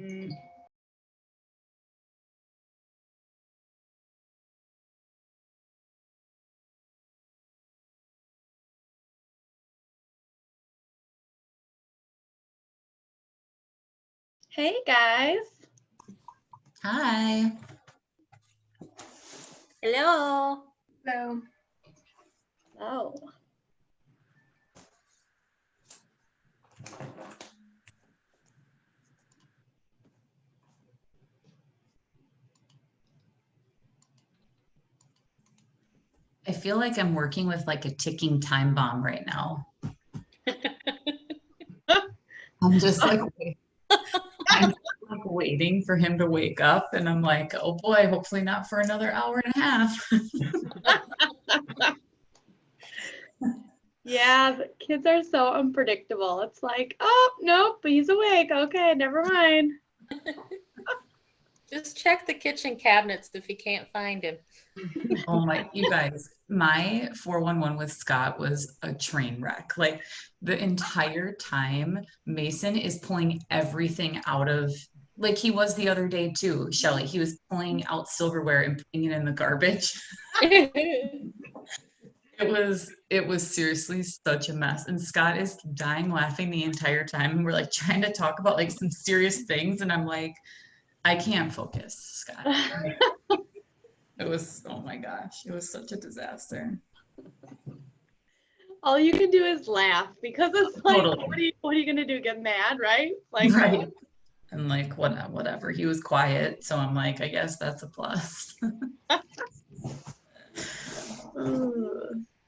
Mm. Hey guys. Hi. Hello. Hello. Oh. I feel like I'm working with like a ticking time bomb right now. I'm just like, I'm like waiting for him to wake up, and I'm like, oh boy, hopefully not for another hour and a half. Yeah, the kids are so unpredictable. It's like, oh, nope, he's awake. Okay, never mind. Just check the kitchen cabinets if you can't find him. Oh my, you guys, my 411 with Scott was a train wreck. Like the entire time, Mason is pulling everything out of, like he was the other day too, Shelly. He was pulling out silverware and putting it in the garbage. It was seriously such a mess. And Scott is dying laughing the entire time. And we're like trying to talk about like some serious things. And I'm like, I can't focus, Scott. It was, oh my gosh, it was such a disaster. All you can do is laugh because it's like, Totally. what are you gonna do? Get mad, right? Like, Right. And like whatever. He was quiet. So I'm like, I guess that's a plus.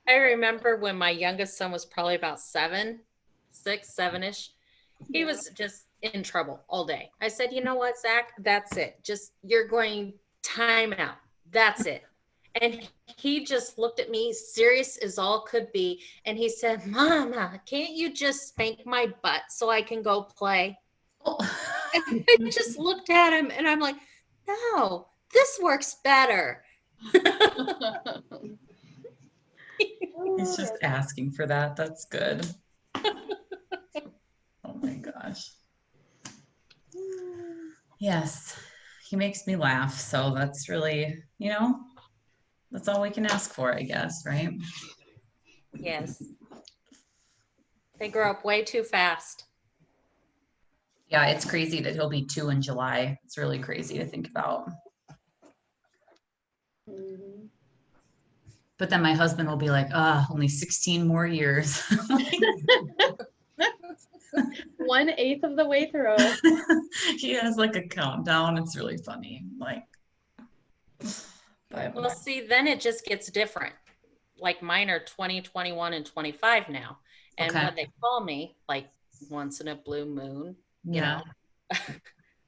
I remember when my youngest son was probably about 7, 6, 7-ish. He was just in trouble all day. I said, you know what, Zach, that's it. Just, you're going time out. That's it. And he just looked at me, serious as all could be. And he said, Mama, can't you just spank my butt so I can go play? And I just looked at him and I'm like, no, this works better. He's just asking for that. That's good. Oh my gosh. Yes, he makes me laugh. So that's really, that's all we can ask for, I guess, right? Yes. They grow up way too fast. Yeah, it's crazy that he'll be 2 in July. It's really crazy to think about. But then my husband will be like, only 16 more years. 1/8 of the way through. He has like a countdown. It's really funny. Like, well, see, then it just gets different. Like mine are 20, 21, and 25 now. And okay. when they call me, like once in a blue moon, you Yeah. know,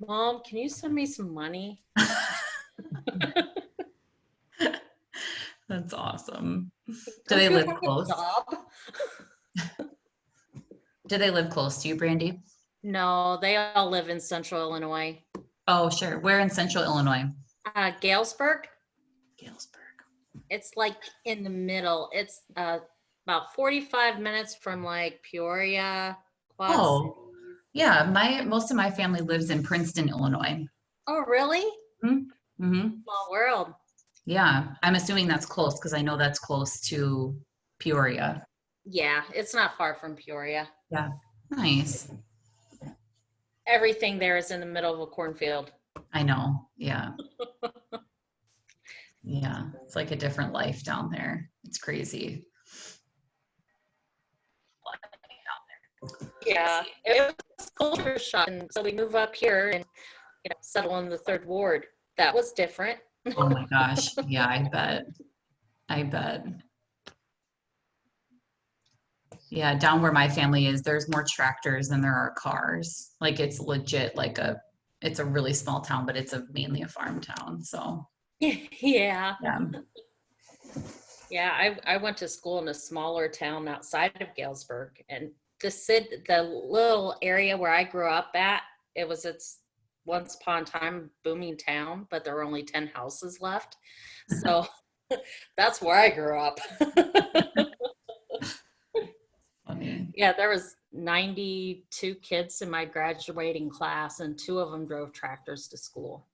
Mom, can you send me some money? That's awesome. Do Don't they you live have close? a job? Do they live close to you, Brandy? No, they all live in Central Illinois. Oh, sure. Where in Central Illinois? Galesburg. Galesburg. It's like in the middle. It's about 45 minutes from like Peoria. Quad Cities. Yeah. Most of my family lives in Princeton, Illinois. Oh, really? Mm-hmm. Small world. Yeah, I'm assuming that's close because I know that's close to Peoria. Yeah, it's not far from Peoria. Yeah, nice. Everything there is in the middle of a cornfield. I know. Yeah. Yeah, it's like a different life down there. It's crazy. Yeah, it was culture shock, and so we move up here and settle in the third ward. That was different. Oh my gosh. Yeah, I bet. I bet. Yeah, down where my family is, there's more tractors than there are cars. Like it's legit it's a really small town, but it's mainly a farm town. So Yeah. yeah. Yeah, I went to school in a smaller town outside of Galesburg, and the little area where I grew up at, it's once upon a time booming town, but there were only 10 houses left. So that's where I grew up. Funny. Yeah, there was 92 kids in my graduating class, and 2 of them drove tractors to school.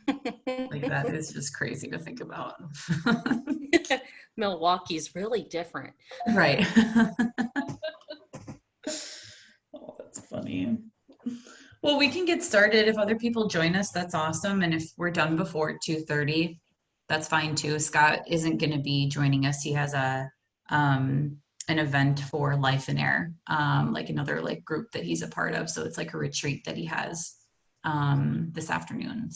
Like, that is just crazy to think about. Milwaukee's really different. Right. Oh, that's funny. Well, we can get started. If other people join us, that's awesome. And if we're done before 2:30, that's fine too. Scott isn't going to be joining us. He has an event for Life in Air, like another like group that he's a part of. So it's like a retreat that he has this afternoon.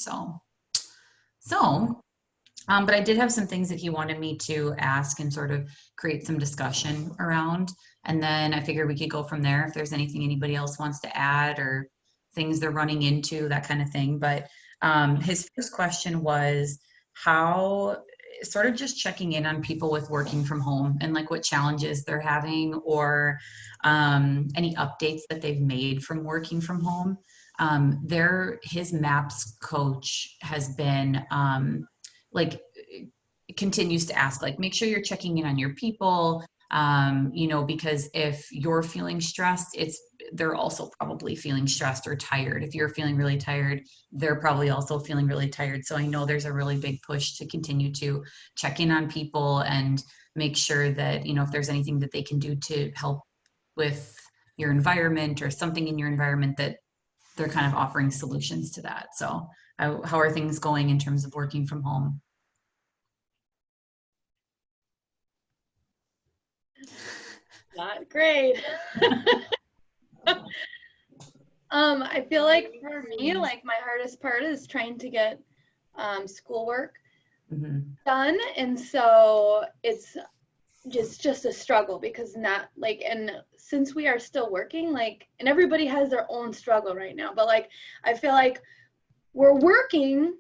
But I did have some things that he wanted me to ask and sort of create some discussion around. And then I figured we could go from there if there's anything anybody else wants to add or things they're running into, that kind of thing. But his first question was how, sort of just checking in on people with working from home and like what challenges they're having or any updates that they've made from working from home. His MAPS coach has been like continues to ask, like, make sure you're checking in on your people, because if you're feeling stressed, they're also probably feeling stressed or tired. If you're feeling really tired, they're probably also feeling really tired. So I know there's a really big push to continue to check in on people and make sure that, if there's anything that they can do to help with your environment or something in your environment, that they're kind of offering solutions to that. So how are things going in terms of working from home? Not great. I feel like for me, like my hardest part is trying to get schoolwork done, and so it's just a struggle because and since we are still working, like, and everybody has their own struggle right now, but like I feel like we're working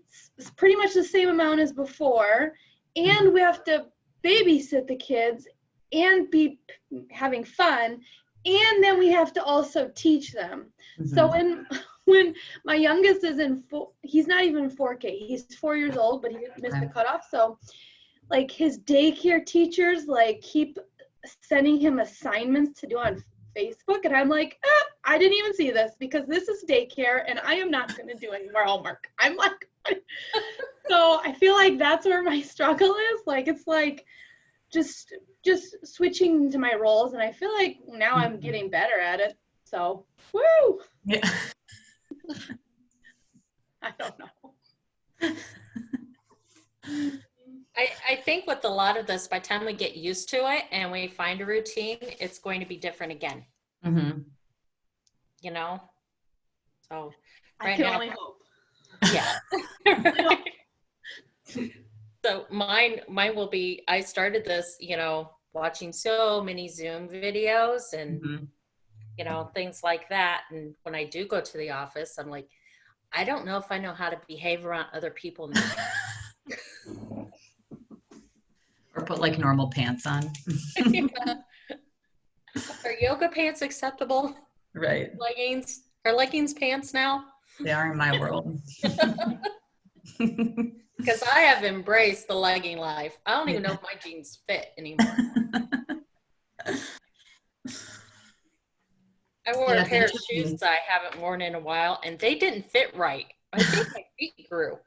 pretty much the same amount as before, and we have to babysit the kids and be having fun, and then we have to also teach them. So when my youngest is he's not even 4K, he's 4 years old, but he missed the cutoff. So like his daycare teachers like keep sending him assignments to do on Facebook, and I'm like, I didn't even see this because this is daycare and I am not going to do any more homework. I'm like, so I feel like that's where my struggle is. Like, it's like just switching to my roles, and I feel like now I'm getting better at it. So, woo! Yeah. I don't know. I think with a lot of this, by the time we get used to it and we find a routine, it's going to be different again. So I can only hope. Yeah. So mine will be, I started this, watching so many Zoom videos and, things like that. And when I do go to the office, I'm like, I don't know if I know how to behave around other people now. Or put like normal pants on. Are yoga pants acceptable? Right. Leggings? Are leggings pants now? They are in my world. Because I have embraced the legging life. I don't even know if my jeans fit anymore. I wore a pair of shoes that I haven't worn in a while, and they didn't fit right. I think my feet grew.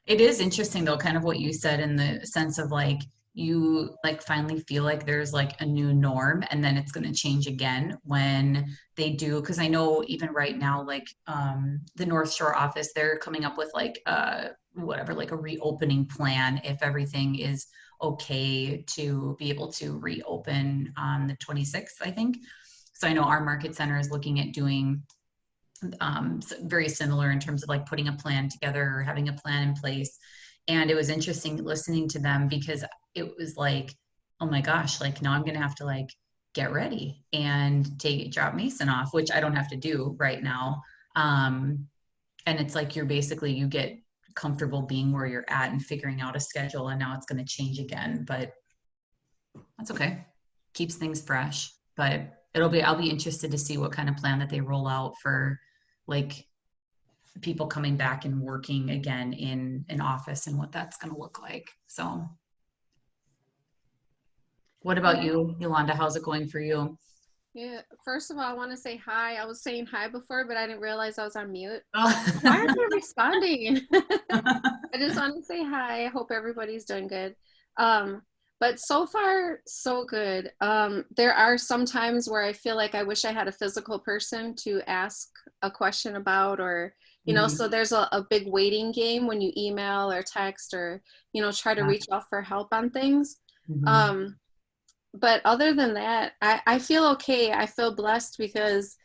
It is interesting though, kind of what you said in the sense of like, you like finally feel like there's like a new norm, and then it's going to change again when they do. Because I know even right now, like the North Shore office, they're coming up with like like a reopening plan if everything is okay to be able to reopen on the 26th, I think. So I know our market center is looking at doing very similar in terms of like putting a plan together or having a plan in place. And it was interesting listening to them because it was like, oh my gosh, like now I'm going to have to like get ready and drop Mason off, which I don't have to do right now. And it's like, you get comfortable being where you're at and figuring out a schedule, and now it's going to change again, but that's okay. Keeps things fresh, but I'll be interested to see what kind of plan that they roll out for like people coming back and working again in an office and what that's going to look like. So What about you, Yolanda? How's it going for you? Yeah, first of all, I want to say hi. I was saying hi before, but I didn't realize I was on mute. Oh. Why aren't you responding? I just want to say hi. I hope everybody's doing good. But so far, so good. There are some times where I feel like I wish I had a physical person to ask a question about, or, so there's a big waiting game when you email or text or, try to reach out for help on things. But other than that, I feel okay. I feel blessed because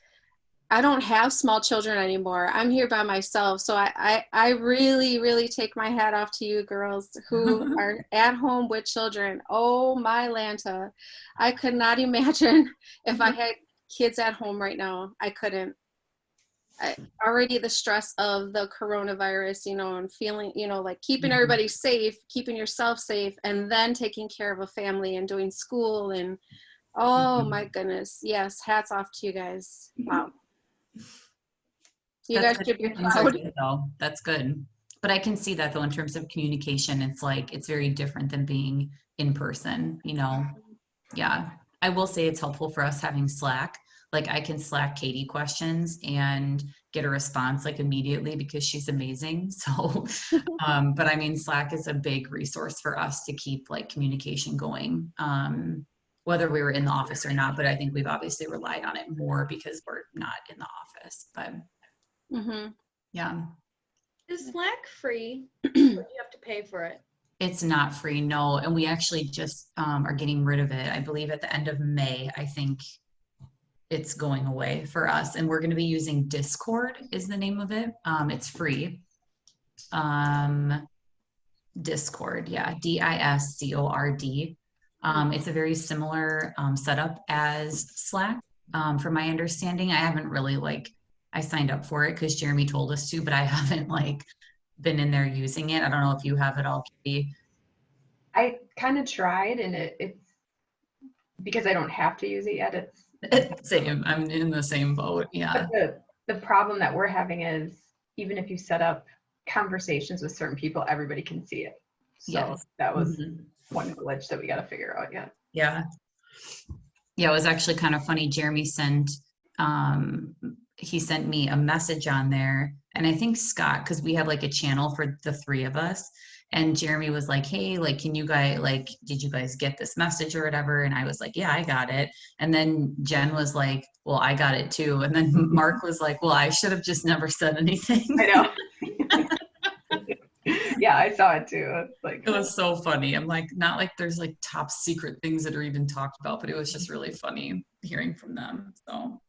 I don't have small children anymore. I'm here by myself. So I really, really take my hat off to you girls who are at home with children. Oh my Lanta. I could not imagine if I had kids at home right now. I couldn't. Already the stress of the coronavirus, and feeling, like keeping everybody safe, keeping yourself safe, and then taking care of a family and doing school. And oh my goodness. Yes. Hats off to you guys. Wow. You guys should be proud. Though. That's good. But I can see that though, in terms of communication, it's very different than being in person, Yeah. I will say it's helpful for us having Slack. Like I can Slack Katie questions and get a response like immediately because she's amazing. So, but I mean, Slack is a big resource for us to keep like communication going, whether we were in the office or not. But I think we've obviously relied on it more because we're not in the office, but yeah. Is Slack free? Or do you have to pay for it? It's not free, no. And we actually just are getting rid of it. I believe at the end of May, I think it's going away for us. And we're going to be using Discord is the name of it. It's free. Discord, yeah, Discord. It's a very similar setup as Slack. From my understanding, I haven't really I signed up for it because Jeremy told us to, but I haven't been in there using it. I don't know if you have it all, Katie. I kind of tried, and it's because I don't have to use it yet. It's same. I'm in the same boat. Yeah. But the problem that we're having is even if you set up conversations with certain people, everybody can see it. So that was one glitch that we got to figure out. Yeah. Yeah. Yeah. It was actually kind of funny. Jeremy he sent me a message on there, and I think Scott, because we have a channel for the three of us, and Jeremy was like, hey, can you guys, did you guys get this message or whatever? And I was like, yeah, I got it. And then Jen was like, well, I got it too. And then Mark was like, well, I should have just never said anything. I know. Yeah, I saw it too. It was so funny. I'm not there's top secret things that are even talked about, but it was just really funny hearing from them. So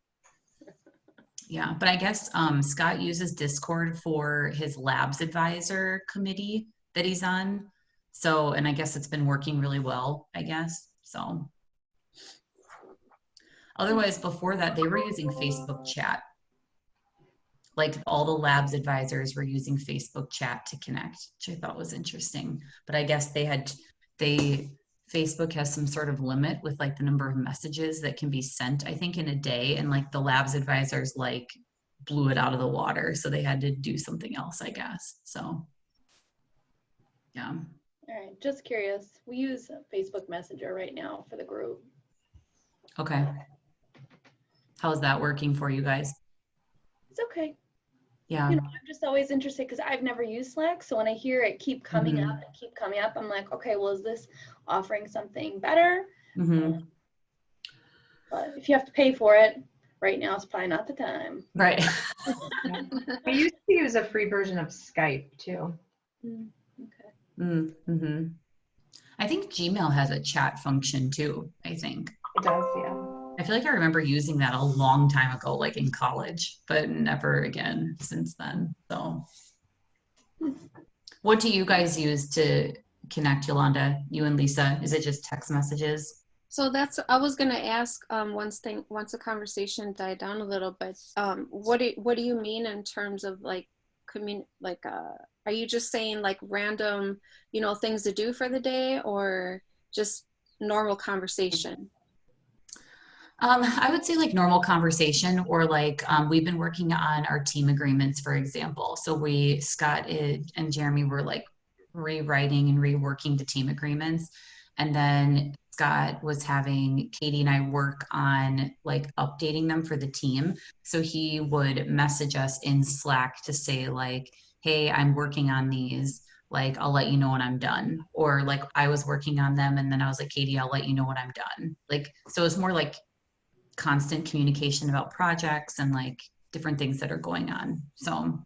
yeah, but I guess Scott uses Discord for his labs advisor committee that he's on. So, and I guess it's been working really well, I guess. So otherwise before that, they were using Facebook chat. All the labs advisors were using Facebook chat to connect, which I thought was interesting. But I guess Facebook has some sort of limit with the number of messages that can be sent, I think, in a day. And the labs advisors blew it out of the water. So they had to do something else, I guess. So yeah. All right. Just curious. We use Facebook Messenger right now for the group. Okay. How's that working for you guys? It's okay. Yeah. I'm just always interested because I've never used Slack. So when I hear it keep coming up, I'm like, okay, well, is this offering something better? But if you have to pay for it, right now it's probably not the time. Right. We used to use a free version of Skype too. Okay. I think Gmail has a chat function too, I think. It does, yeah. I feel like I remember using that a long time ago, in college, but never again since then. So what do you guys use to connect, Yolanda, you and Lisa? Is it just text messages? So I was gonna ask once the conversation died down a little bit. What do you mean in terms of are you just saying random things to do for the day, or just normal conversation? I would say normal conversation, or we've been working on our team agreements, for example. So Scott and Jeremy were rewriting and reworking the team agreements. And then Scott was having Katie and I work on like updating them for the team. So he would message us in Slack to say like, hey, I'm working on these. Like, I'll let you know when I'm done. Or like I was working on them and then I was like, Katie, I'll let you know when I'm done. Like, so it's more like constant communication about projects and like different things that are going on. So.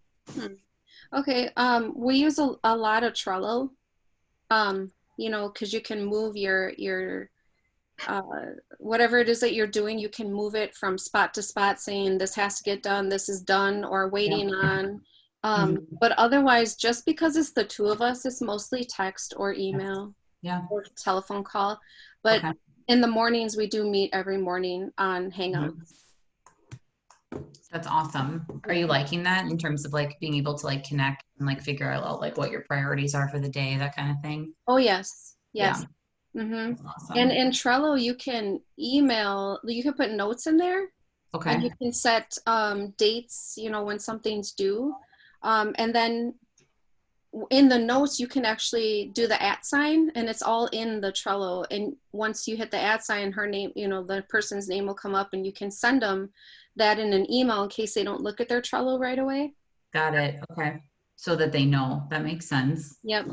Okay. We use a lot of Trello. You know, because you can move your whatever it is that you're doing, you can move it from spot to spot saying this has to get done, this is done, or waiting on. But otherwise, just because it's the two of us, it's mostly text or email or telephone call. But in the mornings, we do meet every morning on Hangouts. That's awesome. Are you liking that in terms of like being able to like connect and like figure out like what your priorities are for the day, that kind of thing? Oh, yes. Yeah. Awesome. And in Trello, you can email, you can put notes in there. Okay. And you can set dates, you know, when something's due. And then in the notes, you can actually do the @ sign, and it's all in the Trello. And once you hit the @ sign, her name, you know, the person's name will come up, and you can send them that in an email in case they don't look at their Trello right away. Got it. Okay. So that they know. That makes sense. Yep.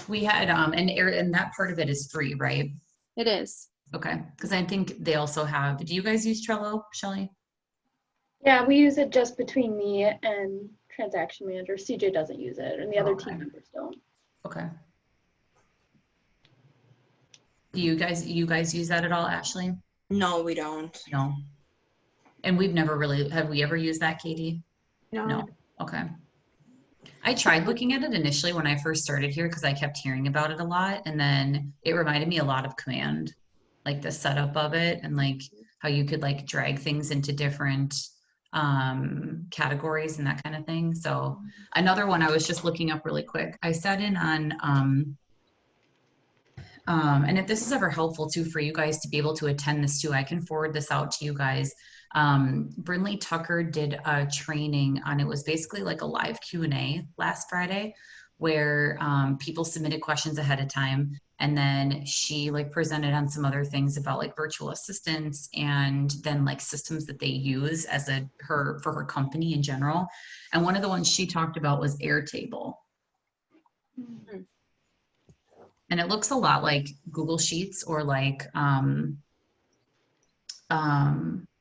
We had, and that part of it is free, right? It is. Okay. Because I think they also have, do you guys use Trello, Shelly? Yeah, we use it just between me and transaction manager. CJ doesn't use it, and the other team members don't. Okay. Do you guys use that at all, Ashley? No, we don't. No. And we've never really, have we ever used that, Katie? No. Okay. I tried looking at it initially when I first started here because I kept hearing about it a lot, and then it reminded me a lot of Command, like the setup of it and like how you could like drag things into different categories and that kind of thing. So another one I was just looking up really quick. I sat in on and if this is ever helpful too for you guys to be able to attend this too, I can forward this out to you guys. Brinley Tucker did a training on, it was basically like a live Q&A last Friday where people submitted questions ahead of time, and then she like presented on some other things about like virtual assistants and then like systems that they use as for her company in general. And one of the ones she talked about was Airtable. And it looks a lot like Google Sheets or like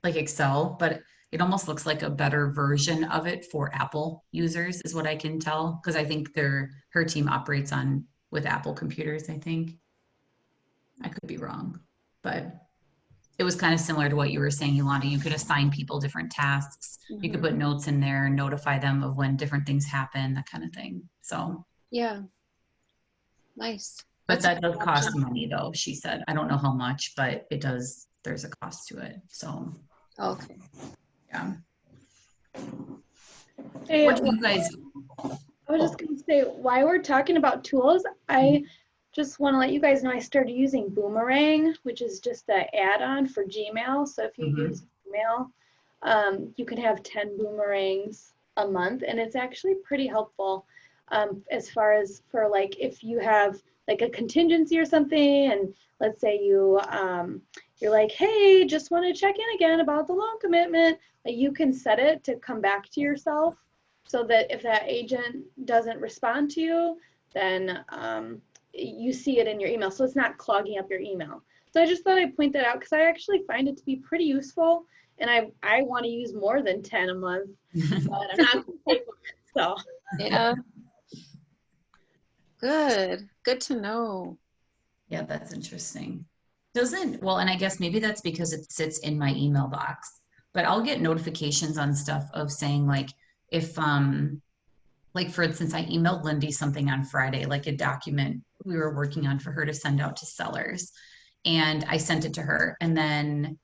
Excel, but it almost looks like a better version of it for Apple users is what I can tell. Cause I think her team operates with Apple computers, I think. I could be wrong, but it was kind of similar to what you were saying, Yolanda. You could assign people different tasks. You could put notes in there, notify them of when different things happen, that kind of thing. So. Yeah. Nice. But that does cost money though, she said. I don't know how much, but it does, there's a cost to it. So. Okay. Yeah. Hey, what do you guys? I was just going to say, while we're talking about tools, I just want to let you guys know I started using Boomerang, which is just an add-on for Gmail. So if you use Gmail, you can have 10 boomerangs a month, and it's actually pretty helpful as far as for like if you have like a contingency or something, and let's say you're like, hey, just want to check in again about the loan commitment. Like you can set it to come back to yourself so that if that agent doesn't respond to you, then you see it in your email. So it's not clogging up your email. So I just thought I'd point that out because I actually find it to be pretty useful, and I want to use more than 10 a month, but I'm not going to pay for it. So yeah. Good to know. Yeah, that's interesting. Well, and I guess maybe that's because it sits in my email box, but I'll get notifications on stuff of saying like, if, like for instance, I emailed Lindy something on Friday, like a document we were working on for her to send out to sellers. And I sent it to her. And then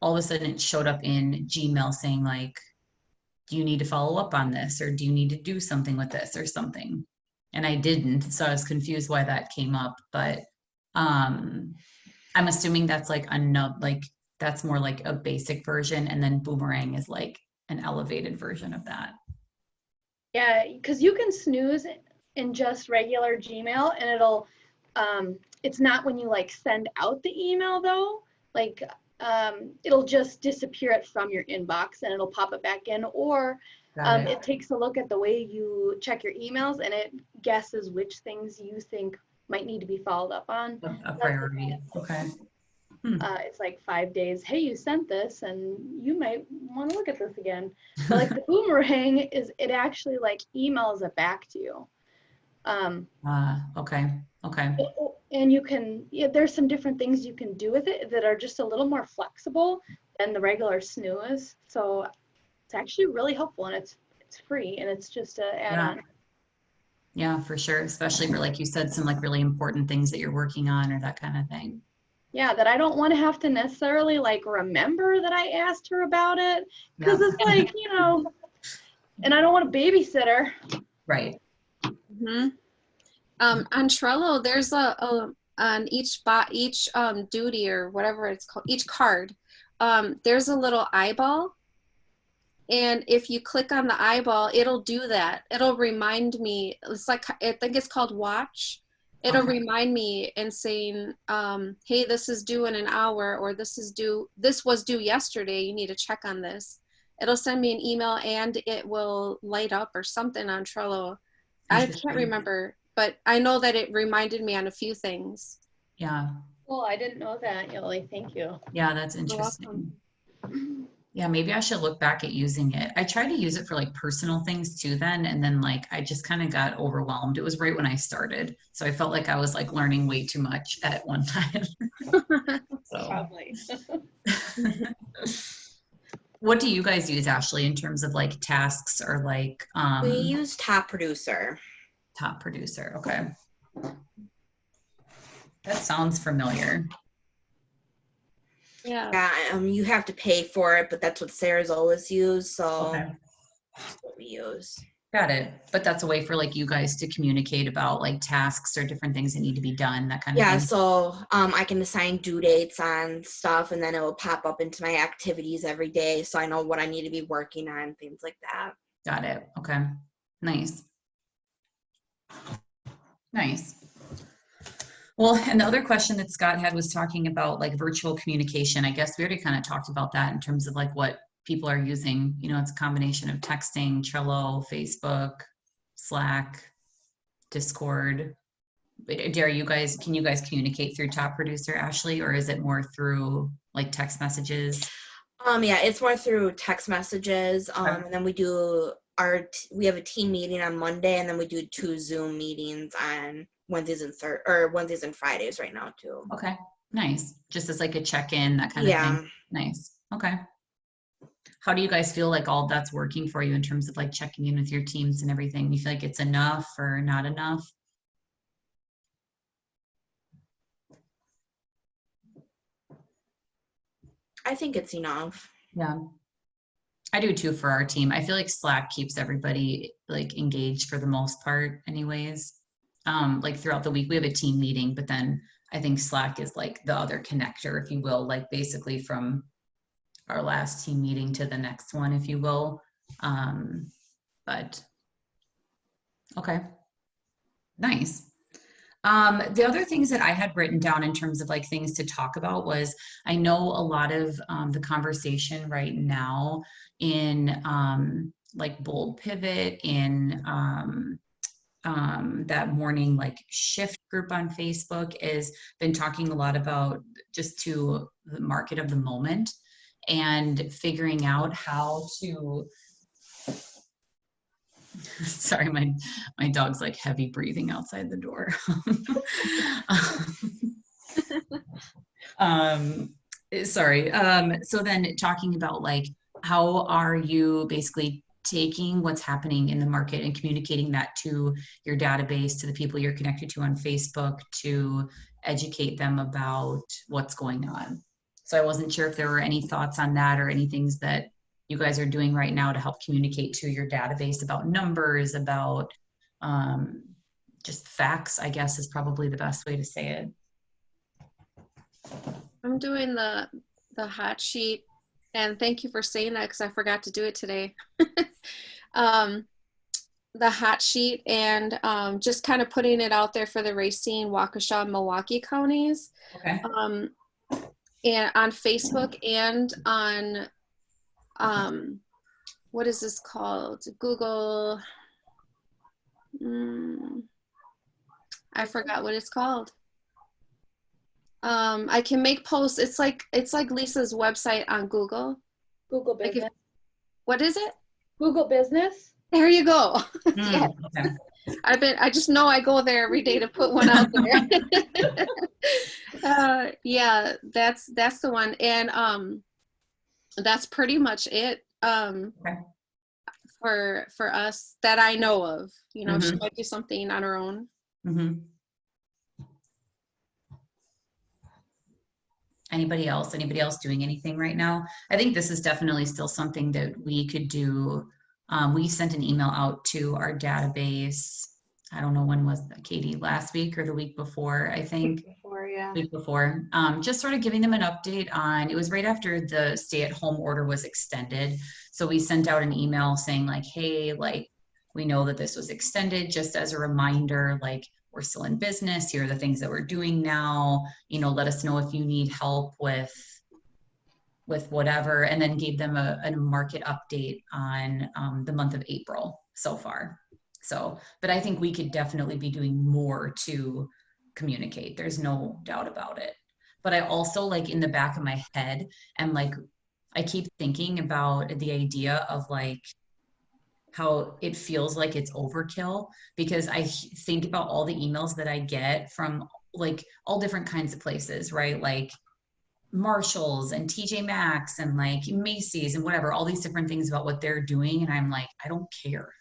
all of a sudden it showed up in Gmail saying like, do you need to follow up on this? Or do you need to do something with this or something? And I didn't. So I was confused why that came up. But I'm assuming that's like that's more like a basic version. And then Boomerang is like an elevated version of that. Yeah, because you can snooze in just regular Gmail, and it'll it's not when you like send out the email though, like it'll just disappear it from your inbox and it'll pop it back in, or it takes a look at the way you check your emails and it guesses which things you think might need to be followed up on. A priority. Okay. It's like 5 days. Hey, you sent this and you might want to look at this again. But like the boomerang is, it actually like emails it back to you. Okay. And you can, there's some different things you can do with it that are just a little more flexible than the regular snooze. So it's actually really helpful, and it's free, and it's just an add-on. Yeah, for sure. Especially for, like you said, some like really important things that you're working on or that kind of thing. Yeah, that I don't want to have to necessarily like remember that I asked her about it, because it's like, and I don't want a babysitter. Right. On Trello, there's on each duty or whatever it's called, each card, there's a little eyeball. And if you click on the eyeball, it'll do that. It'll remind me. It's like, I think it's called Watch. It'll remind me and saying, hey, this is due in an hour, or this was due yesterday. You need to check on this. It'll send me an email and it will light up or something on Trello. I can't remember, but I know that it reminded me on a few things. Yeah. Well, I didn't know that, Yoli. Thank you. Yeah, that's interesting. Yeah, maybe I should look back at using it. I tried to use it for like personal things too then, and then like I just kind of got overwhelmed. It was right when I started, so I felt like I was like learning way too much at one time. Probably. What do you guys use, Ashley, in terms of like tasks or like we use Top Producer. Top Producer, okay. That sounds familiar. Yeah. You have to pay for it, but that's what Sarah's always used, so that's what we use. Got it. But that's a way for like you guys to communicate about like tasks or different things that need to be done, that kind of thing. Yeah, so I can assign due dates on stuff, and then it will pop up into my activities every day, so I know what I need to be working on, things like that. Got it. Okay. Nice. Well, and the other question that Scott had was talking about like virtual communication. I guess we already kind of talked about that in terms of like what people are using. It's a combination of texting, Trello, Facebook, Slack, Discord. Can you guys communicate through Top Producer, Ashley, or is it more through like text messages? Yeah, it's more through text messages. And then we have a team meeting on Monday, and then we do 2 Zoom meetings on Wednesdays and Fridays right now too. Okay, nice. Just as like a check-in, that kind of thing. Nice. Okay. How do you guys feel like all that's working for you in terms of like checking in with your teams and everything? You feel like it's enough or not enough? I think it's enough. Yeah. I do too for our team. I feel like Slack keeps everybody like engaged for the most part anyways. Like throughout the week we have a team meeting, but then I think Slack is like the other connector, if you will, like basically from our last team meeting to the next one, if you will. But okay, nice. The other things that I had written down in terms of like things to talk about was, I know a lot of the conversation right now in like Bold Pivot, in that morning like shift group on Facebook is been talking a lot about just to the market of the moment and figuring out how to sorry, my dog's like heavy breathing outside the door. Sorry. So then talking about like, how are you basically taking what's happening in the market and communicating that to your database, to the people you're connected to on Facebook, to educate them about what's going on. So I wasn't sure if there were any thoughts on that or any things that you guys are doing right now to help communicate to your database about numbers, about just facts, I guess is probably the best way to say it. I'm doing the hot sheet, and thank you for saying that because I forgot to do it today. the hot sheet and just kind of putting it out there for the Racine, Waukesha, Milwaukee counties. Okay. And on Facebook and on what is this called? Google. I forgot what it's called. I can make posts. It's like Lisa's website on Google. Google Business. What is it? Google Business. There you go. Okay. I just know I go there every day to put one out there. Yeah, that's the one. And that's pretty much it. Okay. For us that I know of. You know, she might do something on her own. Anybody else doing anything right now? I think this is definitely still something that we could do. We sent an email out to our database. I don't know when was that, Katie, last week or the week before, I think. Week before. Just sort of giving them an update on, it was right after the stay-at-home order was extended. So we sent out an email saying like, hey, like, we know that this was extended, just as a reminder, like, we're still in business. Here are the things that we're doing now. You know, let us know if you need help with whatever, and then gave them a market update on the month of April so far. So, but I think we could definitely be doing more to communicate. There's no doubt about it. But I also, like, in the back of my head, and like, I keep thinking about the idea of like how it feels like it's overkill, because I think about all the emails that I get from like all different kinds of places, right? Like Marshalls and TJ Maxx and like Macy's and whatever, all these different things about what they're doing. And I'm like, I don't care.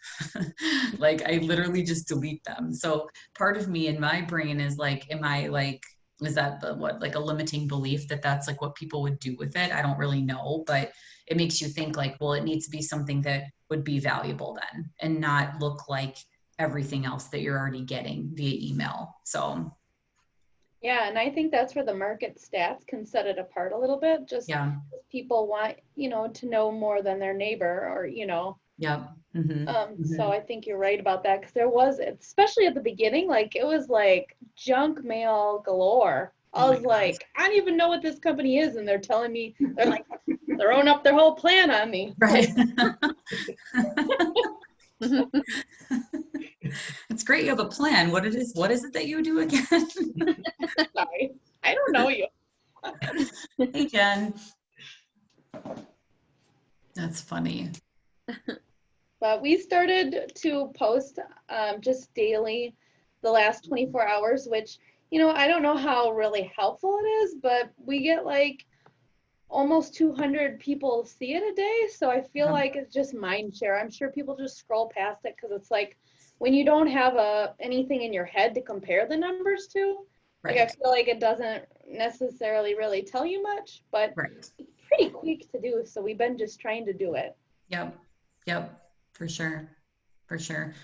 Like, I literally just delete them. So part of me in my brain is like, am I like, is that like a limiting belief that that's like what people would do with it? I don't really know, but it makes you think like, well, it needs to be something that would be valuable then and not look like everything else that you're already getting via email. So yeah, and I think that's where the market stats can set it apart a little bit. Just people want, you know, to know more than their neighbor, or, you know. Yeah. So I think you're right about that, because there was, especially at the beginning, like it was like junk mail galore. I was like, I don't even know what this company is, and they're telling me, they're like throwing up their whole plan on me. Right. It's great you have a plan. What is it that you do again? Sorry, I don't know you. Hey, Jen. That's funny. But we started to post just daily the last 24 hours, which, you know, I don't know how really helpful it is, but we get like almost 200 people see it a day. So I feel like it's just mind share. I'm sure people just scroll past it, because it's like when you don't have anything in your head to compare the numbers to, like I feel like it doesn't necessarily really tell you much, but it's pretty quick to do. So we've been just trying to do it. Yep. For sure.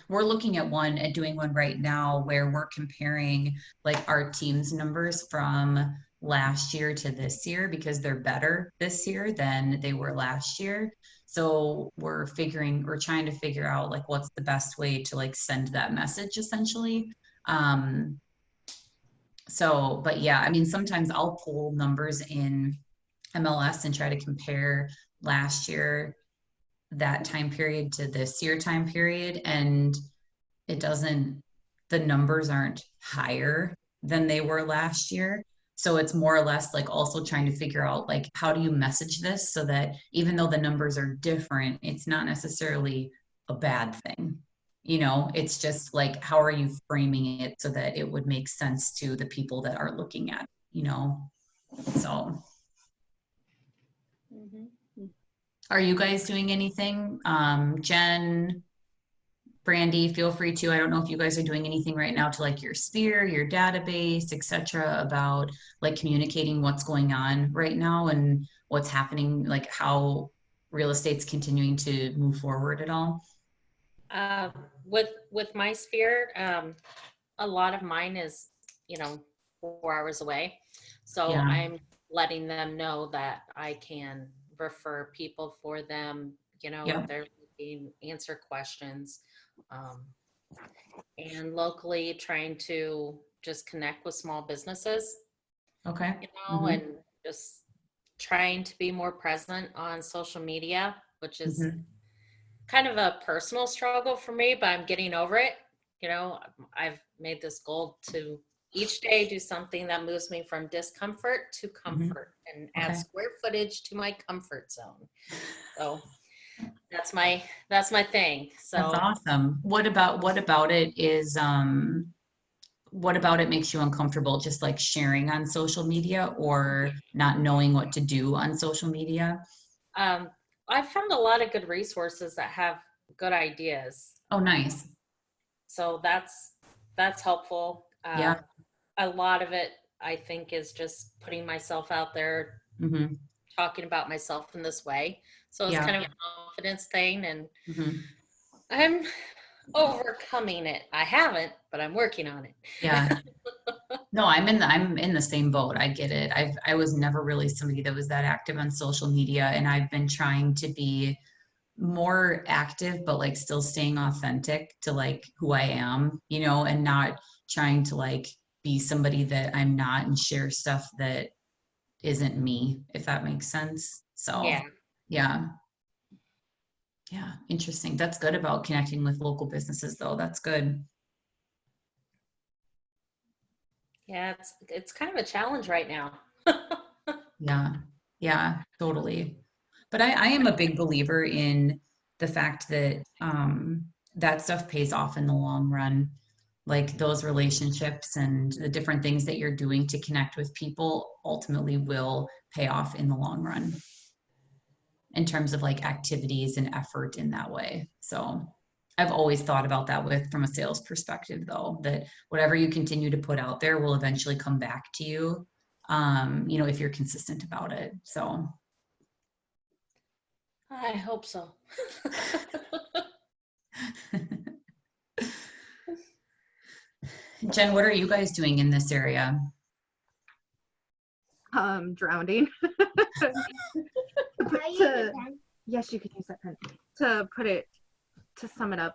We're looking at doing one right now where we're comparing like our team's numbers from last year to this year, because they're better this year than they were last year. So we're trying to figure out like what's the best way to like send that message essentially. But yeah, I mean, sometimes I'll pull numbers in MLS and try to compare last year, that time period, to this year time period, and the numbers aren't higher than they were last year. So it's more or less like also trying to figure out like, how do you message this so that even though the numbers are different, it's not necessarily a bad thing. You know, it's just like, how are you framing it so that it would make sense to the people that are looking at, you know? So are you guys doing anything? Jen, Brandy, feel free to. I don't know if you guys are doing anything right now to like your sphere, your database, etc., about like communicating what's going on right now and what's happening, like how real estate's continuing to move forward at all. With my sphere, a lot of mine is, 4 hours away. So I'm letting them know that I can refer people for them, if they're looking, answer questions. and locally trying to just connect with small businesses, Okay. you know, and just trying to be more present on social media, which is kind of a personal struggle for me, but I'm getting over it. You know, I've made this goal to each day do something that moves me from discomfort to comfort and add square footage to my comfort zone. So that's my thing. So that's awesome. What about it is what about it makes you uncomfortable, just like sharing on social media or not knowing what to do on social media? I've found a lot of good resources that have good ideas. Oh, nice. So that's helpful. Yeah. A lot of it, I think, is just putting myself out there, talking about myself in this way. So it's kind of a confidence thing, and I'm overcoming it. I haven't, but I'm working on it. Yeah. No, I'm in the same boat. I get it. I was never really somebody that was that active on social media, and I've been trying to be more active, but like still staying authentic to like who I am, you know, and not trying to like be somebody that I'm not and share stuff that isn't me, if that makes sense. So yeah. Interesting. That's good about connecting with local businesses though. That's good. Yeah, it's kind of a challenge right now. Yeah, totally. But I am a big believer in the fact that that stuff pays off in the long run. Like those relationships and the different things that you're doing to connect with people ultimately will pay off in the long run in terms of like activities and effort in that way. So I've always thought about that from a sales perspective though, that whatever you continue to put out there will eventually come back to you, you know, if you're consistent about it. So I hope so. Jen, what are you guys doing in this area? Drowning. Yes, you could use that pen. To sum it up,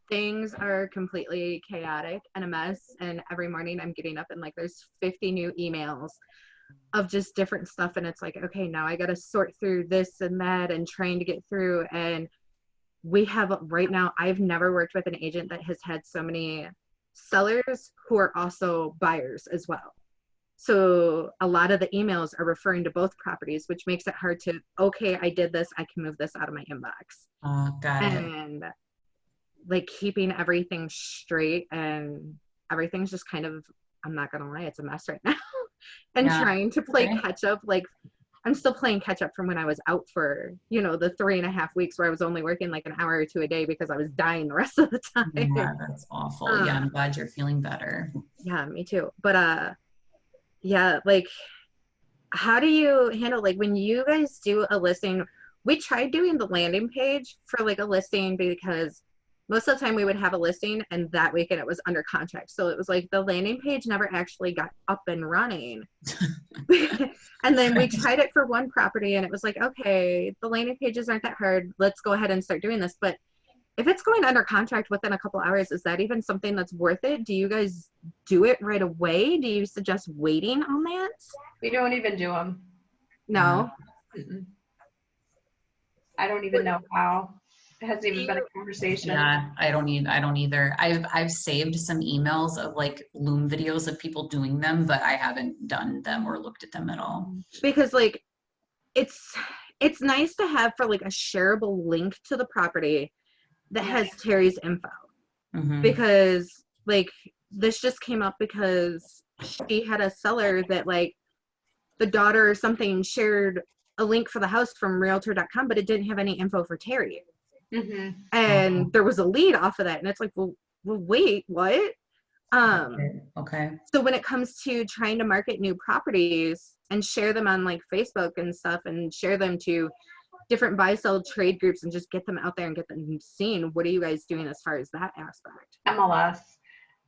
things are completely chaotic and a mess, and every morning I'm getting up and like there's 50 new emails of just different stuff, and it's like, okay, now I got to sort through this and that and trying to get through. And we have right now, I've never worked with an agent that has had so many sellers who are also buyers as well. So a lot of the emails are referring to both properties, which makes it hard to, okay, I did this, I can move this out of my inbox. Got it. And like keeping everything straight, and everything's just kind of, I'm not gonna lie, it's a mess right now. And trying to play catch up, like I'm still playing catch up from when I was out for, you know, the 3.5 weeks where I was only working like an hour or two a day because I was dying the rest of the time. Yeah, that's awful. Yeah, I'm glad you're feeling better. Yeah, me too. But yeah, like how do you handle, like when you guys do a listing? We tried doing the landing page for like a listing because most of the time we would have a listing and that weekend it was under contract. So it was like the landing page never actually got up and running. And then we tried it for one property and it was like, okay, the landing pages aren't that hard. Let's go ahead and start doing this. But if it's going under contract within a couple hours, is that even something that's worth it? Do you guys do it right away? Do you suggest waiting on that? We don't even do them. No. I don't even know how. It hasn't even been a conversation. Yeah, I don't either. I've saved some emails of like Loom videos of people doing them, but I haven't done them or looked at them at all. Because like it's nice to have for like a shareable link to the property that has Terry's info. Because like this just came up because she had a seller that like the daughter or something shared a link for the house from realtor.com, but it didn't have any info for Terry. And there was a lead off of that, and it's like, well wait, what? Okay. So when it comes to trying to market new properties and share them on like Facebook and stuff, and share them to different buy sell trade groups and just get them out there and get them seen, what are you guys doing as far as that aspect? MLS.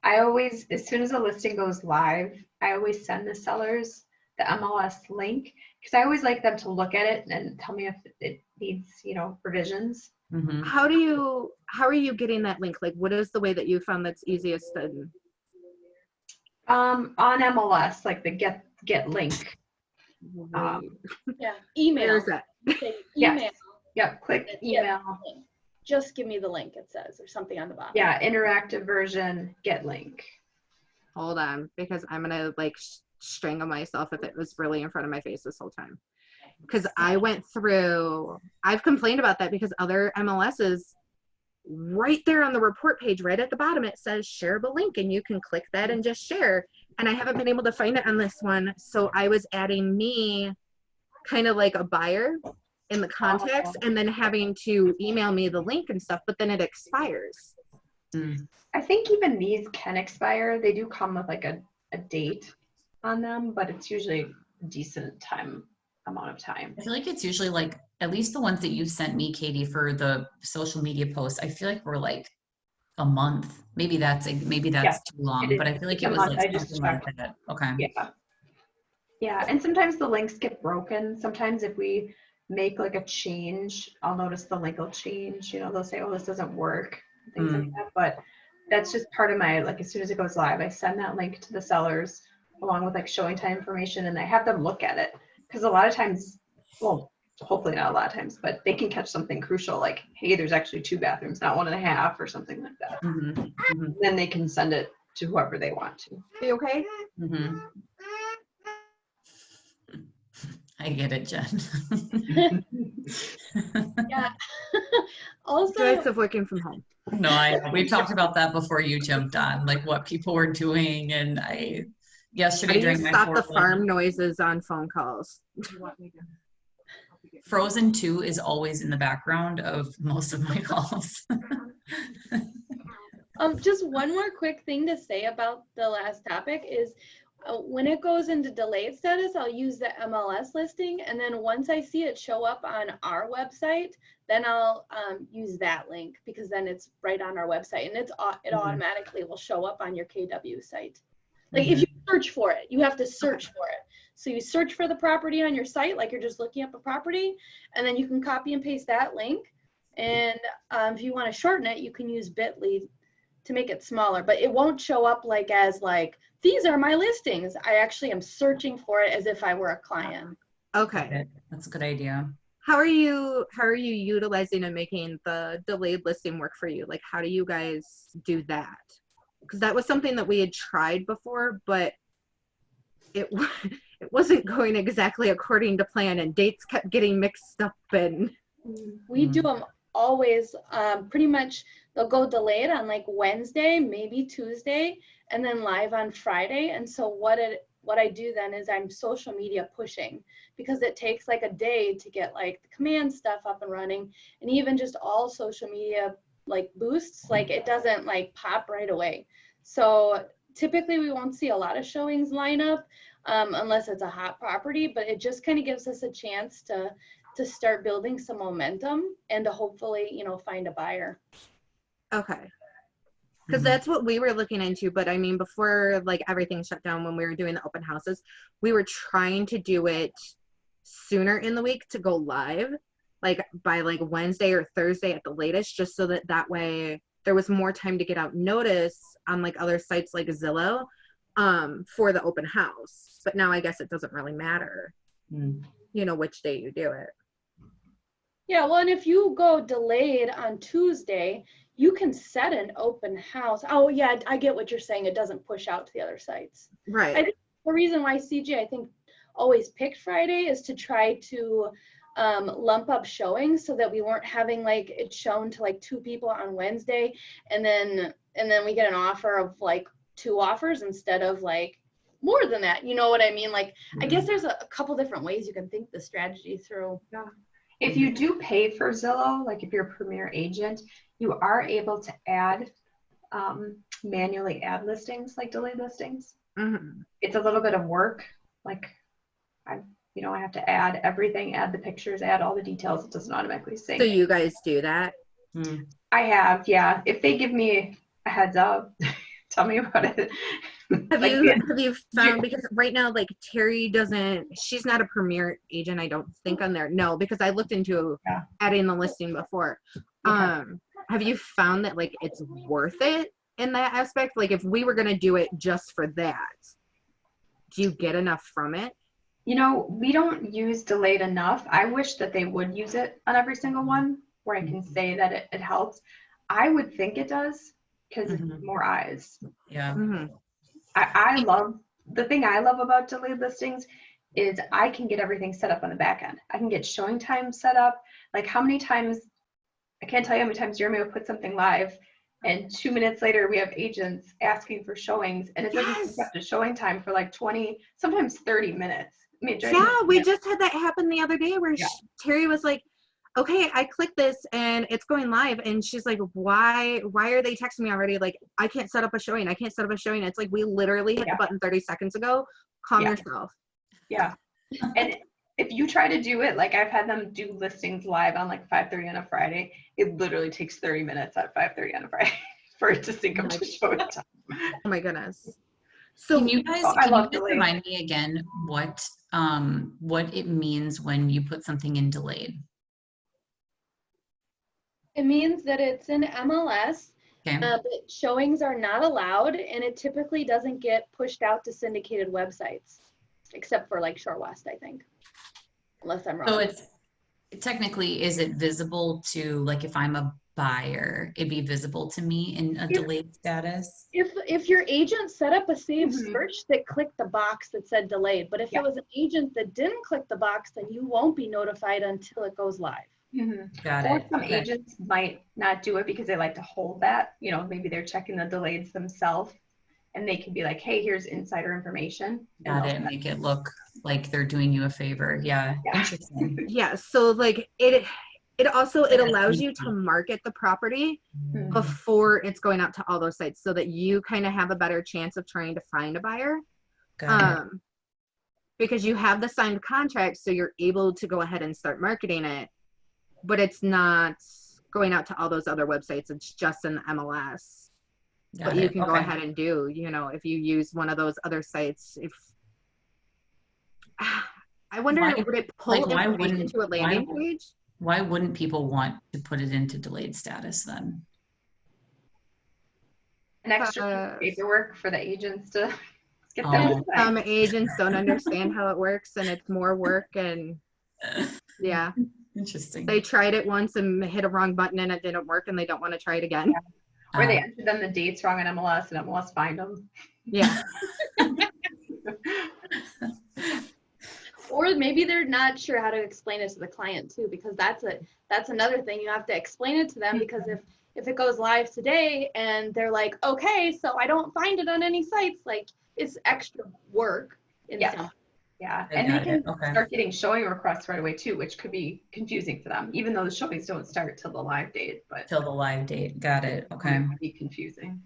I always, as soon as a listing goes live, I always send the sellers the MLS link, because I always like them to look at it and tell me if it needs, revisions. Mm-hmm. How are you getting that link? Like, what is the way that you found that's easiest? On MLS, like the get link. Yeah, email. Where's that? Say Yes. email. Yep, click email. Just give me the link, it says, or something on the bottom. Yeah, interactive version, get link. Hold on, because I'm gonna like strangle myself if it was really in front of my face this whole time. Because I've complained about that because other MLSs, right there on the report page, right at the bottom, it says shareable link, and you can click that and just share. And I haven't been able to find it on this one, so I was adding me kind of like a buyer in the contacts, and then having to email me the link and stuff, but then it expires. I think even these can expire. They do come with like a date on them, but it's usually a decent amount of time. I feel like it's usually like, at least the ones that you sent me, Katie, for the social media posts, I feel like we're like a month. Maybe that's too long, but I feel like it was like something like that. Okay. Yeah, and sometimes the links get broken. Sometimes if we make like a change, I'll notice the link will change. They'll say, oh, this doesn't work, things like that. But that's just part of my, like, as soon as it goes live, I send that link to the sellers along with like showing time information, and I have them look at it. Because a lot of times, well, hopefully not a lot of times, but they can catch something crucial, like, hey, there's actually 2 bathrooms, not 1.5, or something like that. Then they can send it to whoever they want to. Are you okay? I get it, Jen. Yeah. Also, Joys of working from home. No, we talked about that before you jumped on, like what people were doing, and yesterday during my stop the farm noises on phone calls. Frozen 2 is always in the background of most of my calls. Just one more quick thing to say about the last topic is when it goes into delayed status, I'll use the MLS listing, and then once I see it show up on our website, then I'll use that link, because then it's right on our website, and it automatically will show up on your KW site. Like if you search for it, you have to search for it. So you search for the property on your site, like you're just looking up a property, and then you can copy and paste that link. And if you want to shorten it, you can use bit.ly to make it smaller, but it won't show up like as like, these are my listings. I actually am searching for it as if I were a client. Okay. That's a good idea. How are you utilizing and making the delayed listing work for you? Like, how do you guys do that? Because that was something that we had tried before, but it wasn't going exactly according to plan, and dates kept getting mixed up. And we do them always pretty much. They'll go delayed on like Wednesday, maybe Tuesday, and then live on Friday. And so what I do then is I'm social media pushing, because it takes like a day to get like the command stuff up and running, and even just all social media like boosts, like it doesn't like pop right away. So typically we won't see a lot of showings line up unless it's a hot property, but it just kind of gives us a chance to start building some momentum and to hopefully, find a buyer. okay. Because that's what we were looking into. But I mean, before like everything shut down, when we were doing the open houses, we were trying to do it sooner in the week to go live, like by like Wednesday or Thursday at the latest, just so that way there was more time to get out notice on like other sites like Zillow for the open house. But now I guess it doesn't really matter, which day you do it. Yeah, well, and if you go delayed on Tuesday, you can set an open house. Oh yeah, I get what you're saying. It doesn't push out to the other sites. Right. I think the reason why CJ, I think, always picked Friday is to try to lump up showings so that we weren't having like it shown to like 2 people on Wednesday, and then we get an offer of like 2 offers instead of like more than that. You know what I mean? Like, I guess there's a couple different ways you can think the strategy through. Yeah. If you do pay for Zillow, like if you're a premier agent, you are able to add, manually add listings, like delayed listings. It's a little bit of work. Like I have to add everything, add the pictures, add all the details. It doesn't automatically sync. So you guys do that? I have, yeah. If they give me a heads up, tell me about it. Have you found, because right now, like Terry she's not a premier agent, I don't think, on there. No, because I looked into adding the listing before. Have you found that like it's worth it in that aspect? Like if we were going to do it just for that, do you get enough from it? You know, we don't use delayed enough. I wish that they would use it on every single one where I can say that it helps. I would think it does because it's more eyes. Yeah. I love, the thing I love about delayed listings is I can get everything set up on the back end. I can get showing time set up. Like how many times, I can't tell you how many times Jeremy will put something live and 2 minutes later we have agents asking for showings and it doesn't take up to showing time for like 20, sometimes 30 minutes. I mean, we just had that happen the other day where Terry was like, okay, I clicked this and it's going live. And she's like, why are they texting me already? Like, I can't set up a showing. It's like, we literally hit the button 30 seconds ago. Calm yourself. Yeah. And if you try to do it, like I've had them do listings live on like 5:30 on a Friday. It literally takes 30 minutes at 5:30 on a Friday for it to sync up to showing time. Oh my goodness. So can you guys remind me again what it means when you put something in delayed? It means that it's in MLS, but showings are not allowed, and it typically doesn't get pushed out to syndicated websites, except for like Shore West, I think, unless I'm wrong. So it's technically, is it visible to, like if I'm a buyer, it'd be visible to me in a delayed status? If your agent set up a saved search that clicked the box that said delayed, but if it was an agent that didn't click the box, then you won't be notified until it goes live. Got or it. some agents might not do it because they like to hold that, you know, maybe they're checking the delays themselves and they can be like, hey, here's insider information. Got it. Make it look like they're doing you a favor. Yeah. Interesting. Yeah. So like it allows you to market the property before it's going out to all those sites so that you kind of have a better chance of trying to find a buyer. Because you have the signed contract, so you're able to go ahead and start marketing it, but it's not going out to all those other websites. It's just in the MLS. But you can go ahead and do, you know, if you use one of those other sites, I wonder, would it pull information to a landing page? Why wouldn't people want to put it into delayed status then? An extra paperwork for the agents to get them. Some agents don't understand how it works and it's more work and Interesting. They tried it once and hit a wrong button and it didn't work and they don't want to try it again. Or they entered them the dates wrong in MLS and MLS find them. Yeah. Or maybe they're not sure how to explain it to the client too, because that's another thing. You have to explain it to them, because if it goes live today and they're like, okay, so I don't find it on any sites, like it's extra work in some. Yeah, and they can start getting showing requests right away too, which could be confusing for them, even though the showings don't start till the live date. But till the live date, got it. Okay, it might be confusing.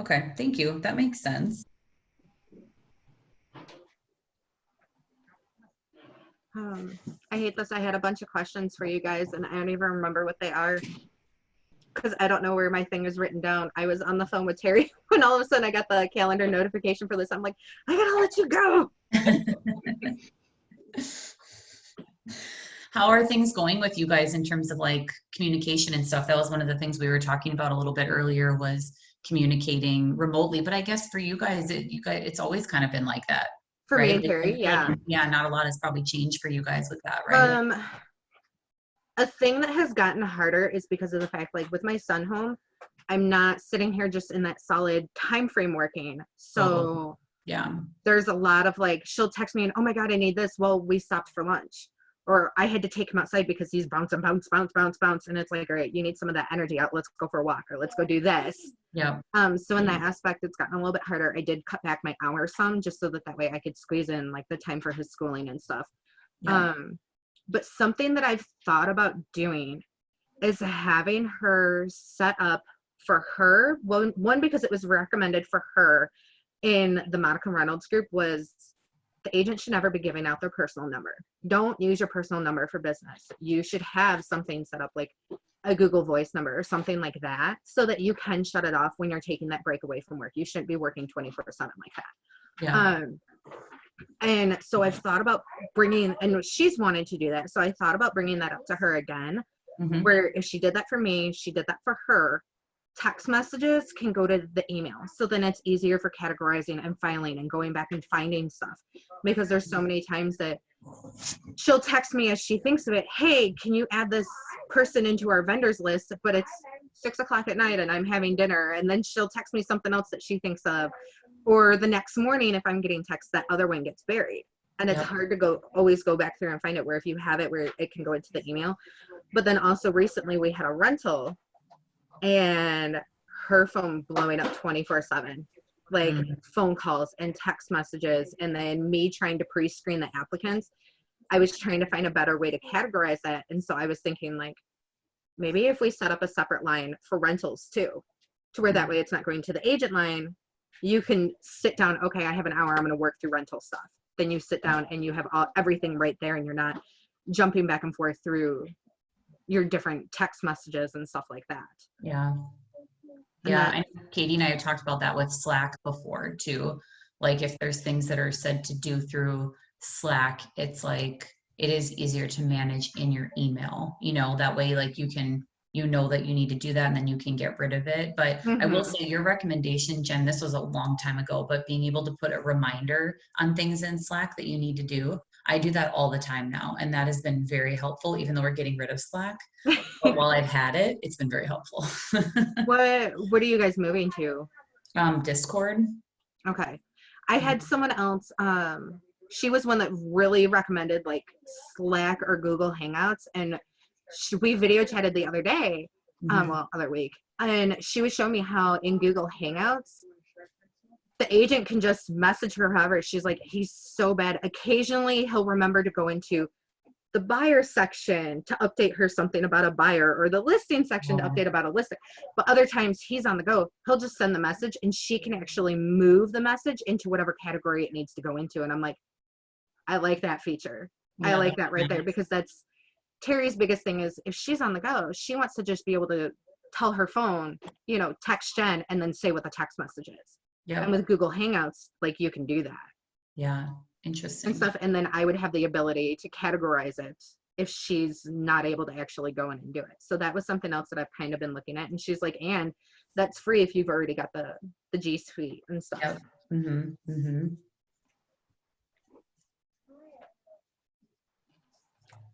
Okay, thank you. That makes sense. I hate this. I had a bunch of questions for you guys, and I don't even remember what they are because I don't know where my thing is written down. I was on the phone with Terry when all of a sudden I got the calendar notification for this. I'm like, I gotta let you go. How are things going with you guys in terms of like communication and stuff? That was one of the things we were talking about a little bit earlier, was communicating remotely. But I guess for you guys, it's always kind of been like that. For me and Terry, yeah. Yeah, not a lot has probably changed for you guys with that, right? A thing that has gotten harder is because of the fact, like with my son home, I'm not sitting here just in that solid time frame working. So there's a lot of like, she'll text me and, oh my God, I need this. Well, we stopped for lunch. Or I had to take him outside because he's bounce. And it's like, all right, you need some of that energy out. Let's go for a walk or let's go do this. Yeah. So in that aspect, it's gotten a little bit harder. I did cut back my hours some just so that way I could squeeze in like the time for his schooling and stuff. Yeah. But something that I've thought about doing is having her set up for her. One, because it was recommended for her in the Monica Reynolds group, was the agent should never be giving out their personal number. Don't use your personal number for business. You should have something set up like a Google Voice number or something like that, so that you can shut it off when you're taking that break away from work. You shouldn't be working 24/7 like that. Yeah. And so I've thought about bringing, and she's wanted to do that, so I thought about bringing that up to her again, where if she did that for me, she did that for her. Text messages can go to the email, so then it's easier for categorizing and filing and going back and finding stuff, because there's so many times that she'll text me as she thinks of it, hey, can you add this person into our vendors list, but it's 6:00 at night and I'm having dinner, and then she'll text me something else that she thinks of, or the next morning if I'm getting text, that other one gets buried, and it's hard to always go back through and find it, where if you have it where it can go into the email. But then also recently we had a rental and her phone blowing up 24/7, like phone calls and text messages, and then me trying to pre-screen the applicants. I was trying to find a better way to categorize that, and so I was thinking, like, maybe if we set up a separate line for rentals too, to where that way it's not going to the agent line. You can sit down, okay, I have an hour, I'm going to work through rental stuff. Then you sit down and you have everything right there, and you're not jumping back and forth through your different text messages and stuff like that. Yeah. Yeah. And Katie and I have talked about that with Slack before too. Like if there's things that are said to do through Slack, it's like, it is easier to manage in your email, you know, that way, like you can, you know that you need to do that and then you can get rid of it. But I will say your recommendation, Jen, this was a long time ago, but being able to put a reminder on things in Slack that you need to do. I do that all the time now, and that has been very helpful, even though we're getting rid of Slack. But while I've had it, it's been very helpful. What are you guys moving to? Discord. Okay. I had someone else, she was one that really recommended like Slack or Google Hangouts, and we video chatted the other day, other week, and she was showing me how in Google Hangouts, the agent can just message her however. She's like, he's so bad. Occasionally he'll remember to go into the buyer section to update her something about a buyer, or the listing section to update about a listing. But other times he's on the go, he'll just send the message and she can actually move the message into whatever category it needs to go into. And I'm like, I like that feature. I like that right there, because that's Terry's biggest thing is if she's on the go, she wants to just be able to tell her phone, you know, text Jen and then say what the text message is. Yeah. And with Google Hangouts, like you can do that. Yeah. Interesting. And stuff. And then I would have the ability to categorize it if she's not able to actually go in and do it. So that was something else that I've kind of been looking at. And she's like, and that's free if you've already got the G Suite and stuff. Yep.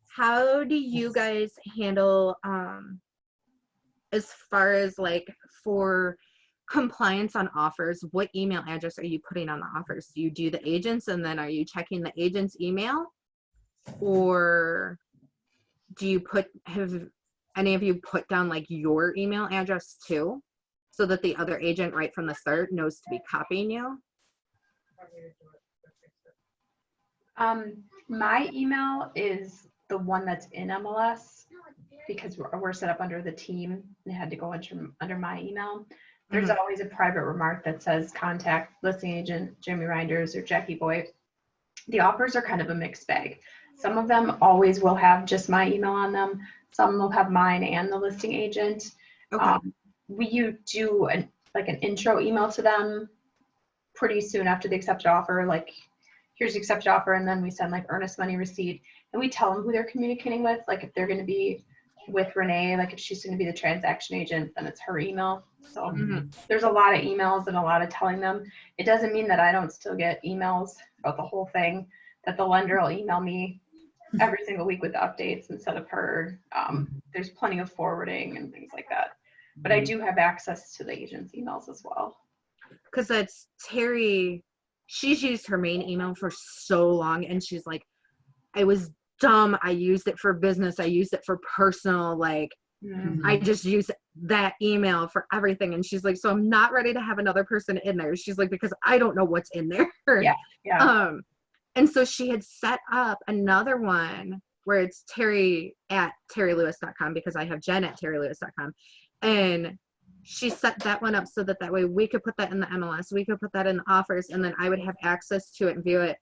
How do you guys handle as far as like for compliance on offers, what email address are you putting on the offers? Do you do the agents and then are you checking the agent's email, or do you have any of you put down like your email address too, so that the other agent right from the start knows to be copying you? My email is the one that's in MLS, because we're set up under the team and it had to go under my email. There's always a private remark that says contact listing agent Jamie Reinders or Jackie Boy. The offers are kind of a mixed bag. Some of them always will have just my email on them. Some will have mine and the listing agent. Okay. We do an intro email to them pretty soon after the accepted offer, like here's the accepted offer, and then we send like earnest money receipt, and we tell them who they're communicating with. Like if they're going to be with Renee, like if she's going to be the transaction agent, then it's her email. So there's a lot of emails and a lot of telling them. It doesn't mean that I don't still get emails about the whole thing, that the lender will email me every single week with the updates instead of her. There's plenty of forwarding and things like that. But I do have access to the agent's emails as well. Because that's Terry, she's used her main email for so long, and she's like, I was dumb. I used it for business. I used it for personal. Like, I just use that email for everything. And she's like, so I'm not ready to have another person in there. She's like, because I don't know what's in there. Yeah. And so she had set up another one where it's Terry at terrylewis.com, because I have Jen at terrylewis.com. And she set that one up so that way we could put that in the MLS. We could put that in the offers, and then I would have access to it and view it.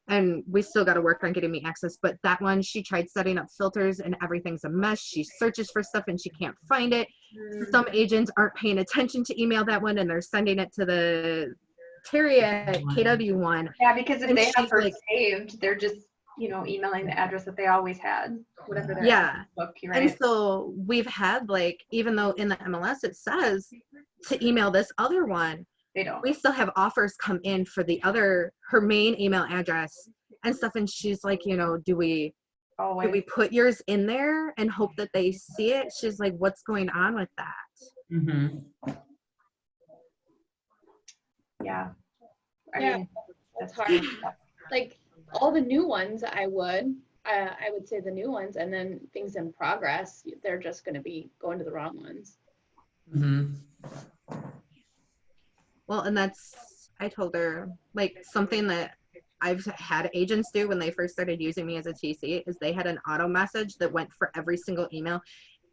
and we still got to work on getting me access. But that one, she tried setting up filters and everything's a mess. She searches for stuff and she can't find it. Some agents aren't paying attention to email that one, and they're sending it to the Terry at KW one. Yeah, because if And they have she's her like, saved, they're just, you know, emailing the address that they always had, whatever their yeah. book, right? And so we've had, like, even though in the MLS it says to email this other one, They don't. we still have offers come in for the other, her main email address and stuff. And she's like, you know, do we put yours in there and hope that they see it? She's like, what's going on with that? Mm-hmm. Yeah. I Yeah, mean, that's hard. Like all the new ones, I would say the new ones, and then things in progress, they're just going to be going to the wrong ones. Mm-hmm. Well, and that's, I told her, like, something that I've had agents do when they first started using me as a TC is they had an auto message that went for every single email.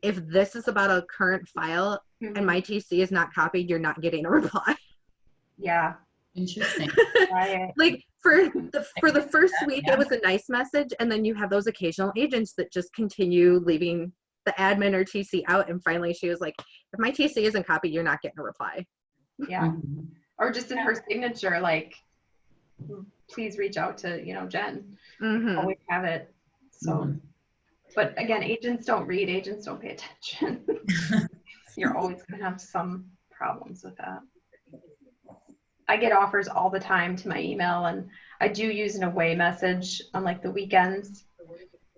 If this is about a current file and my TC is not copied, you're not getting a reply. Yeah. Interesting. Right. Like for the first week, it was a nice message, and then you have those occasional agents that just continue leaving the admin or TC out, and finally she was like, if my TC isn't copied, you're not getting a reply. Yeah. Mm-hmm. Or just in her signature, like, please reach out to, you know, Jen. Mm-hmm. Always have it. So, but again, agents don't read, agents don't pay attention. You're always going to have some problems with that. I get offers all the time to my email, and I do use an away message on like the weekends,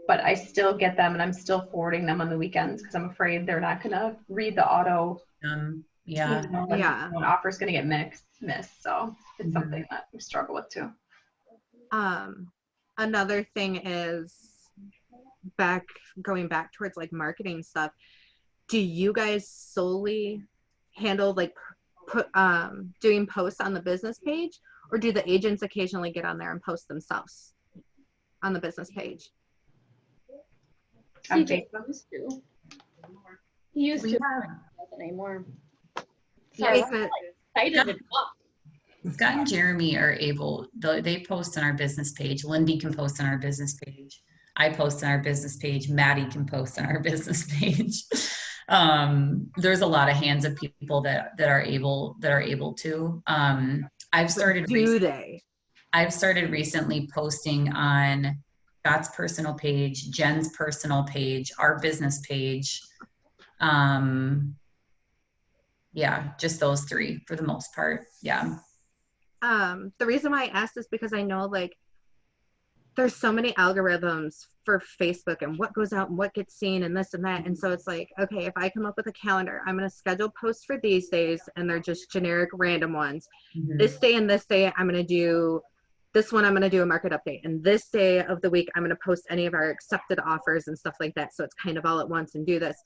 but I still get them and I'm still forwarding them on the weekends because I'm afraid they're not going to read the auto. Yeah. Yeah. An offer's going to get missed. So it's something that we struggle with too. Another thing is going back towards like marketing stuff. Do you guys solely handle like doing posts on the business page, or do the agents occasionally get on there and post themselves on the business page? CJ used to. He used to. Doesn't anymore. Sorry, Yeah, I'm excited to talk. Scott and Jeremy are able, they post on our business page. Lindy can post on our business page. I post on our business page. Maddie can post on our business page. There's a lot of hands of people that are able to. I've started recently posting on Scott's personal page, Jen's personal page, our business page. Yeah, just those three for the most part. Yeah. The reason why I asked is because I know like there's so many algorithms for Facebook and what goes out and what gets seen and this and that. And so it's like, okay, if I come up with a calendar, I'm going to schedule posts for these days, and they're just generic random ones. Mm-hmm. This day and this day, I'm going to do this one. I'm going to do a market update. And this day of the week, I'm going to post any of our accepted offers and stuff like that. So it's kind of all at once and do this.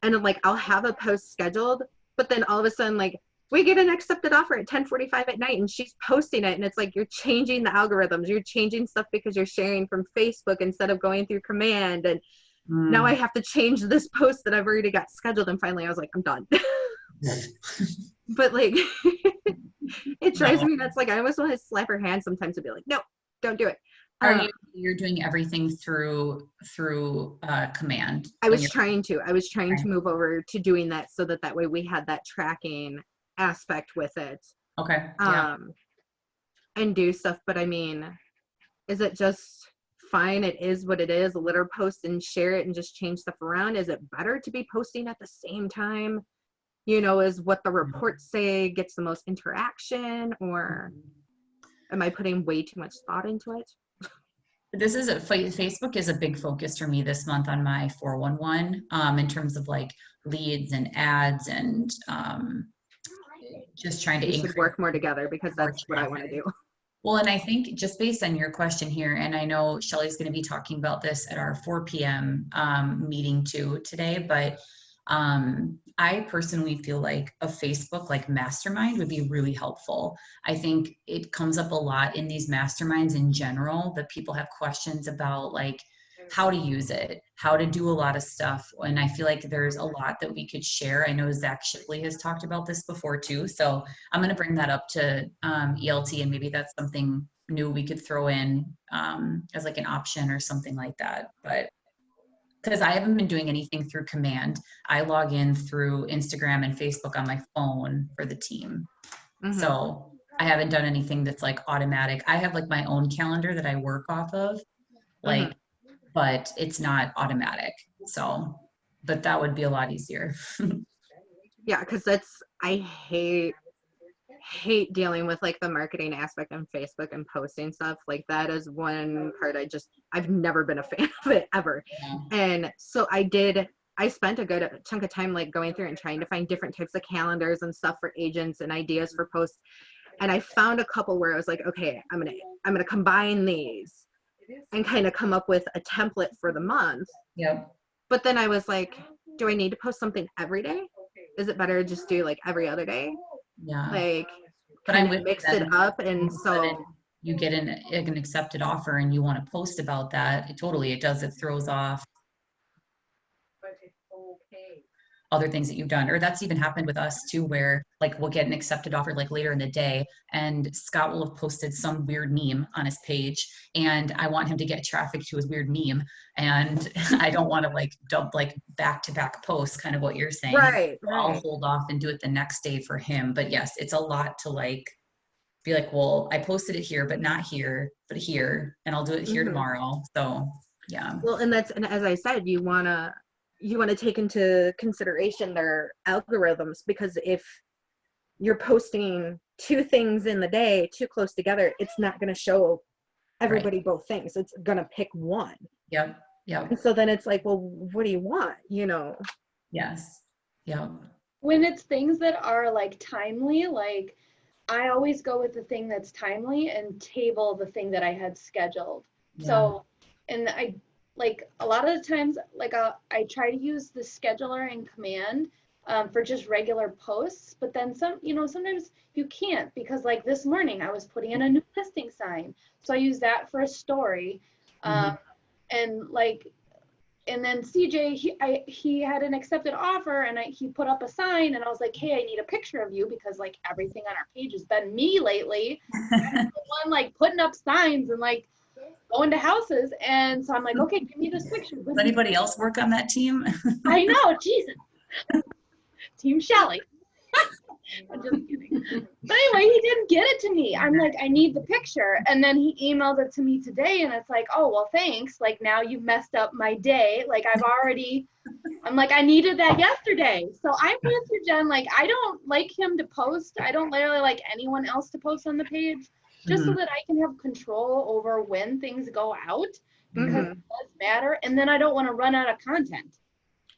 And like, I'll have a post scheduled, but then all of a sudden, like, we get an accepted offer at 10:45 at night and she's posting it, and it's like you're changing the algorithms, you're changing stuff because you're sharing from Facebook instead of going through command, and now I have to change this post that I've already got scheduled. And finally I was like, I'm done. But like it drives me nuts. Like I almost want to slap her hand sometimes and be like, no, don't do it. You're doing everything through command? I was trying to move over to doing that so that way we had that tracking aspect with it. Okay. Yeah. And do stuff. But I mean, is it just fine? It is what it is. Let her post and share it and just change stuff around. Is it better to be posting at the same time, you know, as what the reports say gets the most interaction, or am I putting way too much thought into it? Facebook is a big focus for me this month on my 411 in terms of like leads and ads and just trying to should work more together, because that's what I want to do. Well, and I think just based on your question here, and I know Shelly's going to be talking about this at our 4 p.m. Meeting too today, but I personally feel like a Facebook like Mastermind would be really helpful. I think it comes up a lot in these masterminds in general that people have questions about like how to use it, how to do a lot of stuff. And I feel like there's a lot that we could share. I know Zach Shipley has talked about this before too. So I'm going to bring that up to ELT, and maybe that's something knew we could throw in as like an option or something like that. But because I haven't been doing anything through command, I log in through Instagram and Facebook on my phone for the team. So I haven't done anything that's like automatic. I have like my own calendar that I work off of, like, but it's not automatic. So, but that would be a lot easier. Yeah, because I hate dealing with like the marketing aspect on Facebook and posting stuff. Like that is one part I've never been a fan of it ever. Yeah. And so I spent a good chunk of time like going through and trying to find different types of calendars and stuff for agents and ideas for posts. And I found a couple where I was like, okay, I'm gonna combine these and kind of come up with a template for the month. Yep. But then I was like, do I need to post something every day? Is it better to just do like every other day? Yeah. Like, but I would mix it up, and so you get an accepted offer and you want to post about that. It throws off other things that you've done. Or that's even happened with us too, where like we'll get an accepted offer like later in the day and Scott will have posted some weird meme on his page and I want him to get traffic to his weird meme, and I don't want to like dump like back-to-back posts, kind of what you're saying. Right. I'll hold off and do it the next day for him. But yes, it's a lot to like be like, well, I posted it here, but not here, but here, and I'll do it here tomorrow. So yeah. Well, and as I said, you want to take into consideration their algorithms, because if you're posting two things in the day too close together, it's not going to show everybody both things. It's going to pick one. Yep. And so then it's like, well, what do you want? You know? Yes. Yep. When it's things that are like timely, like I always go with the thing that's timely and table the thing that I had scheduled. Yeah. So, and I like a lot of the times, like I try to use the scheduler in command for just regular posts, but then sometimes you can't, because like this morning I was putting in a new listing sign. So I use that for a story. And then CJ, he had an accepted offer, and he put up a sign, and I was like, hey, I need a picture of you, because like everything on our page has been me lately. I'm the one like putting up signs and like going to houses. And so I'm like, okay, give me this picture. Does anybody else work on that team? I know, Jesus. Team Shelly. I'm just kidding. But anyway, he didn't get it to me. I'm like, I need the picture. And then he emailed it to me today, and it's like, oh, well, thanks. Like, now you've messed up my day. Like, I'm like, I needed that yesterday. So I'm with you, Jen. Like, I don't like him to post. I don't literally like anyone else to post on the page, just so that I can have control over when things go out, because it does matter. And then I don't want to run out of content.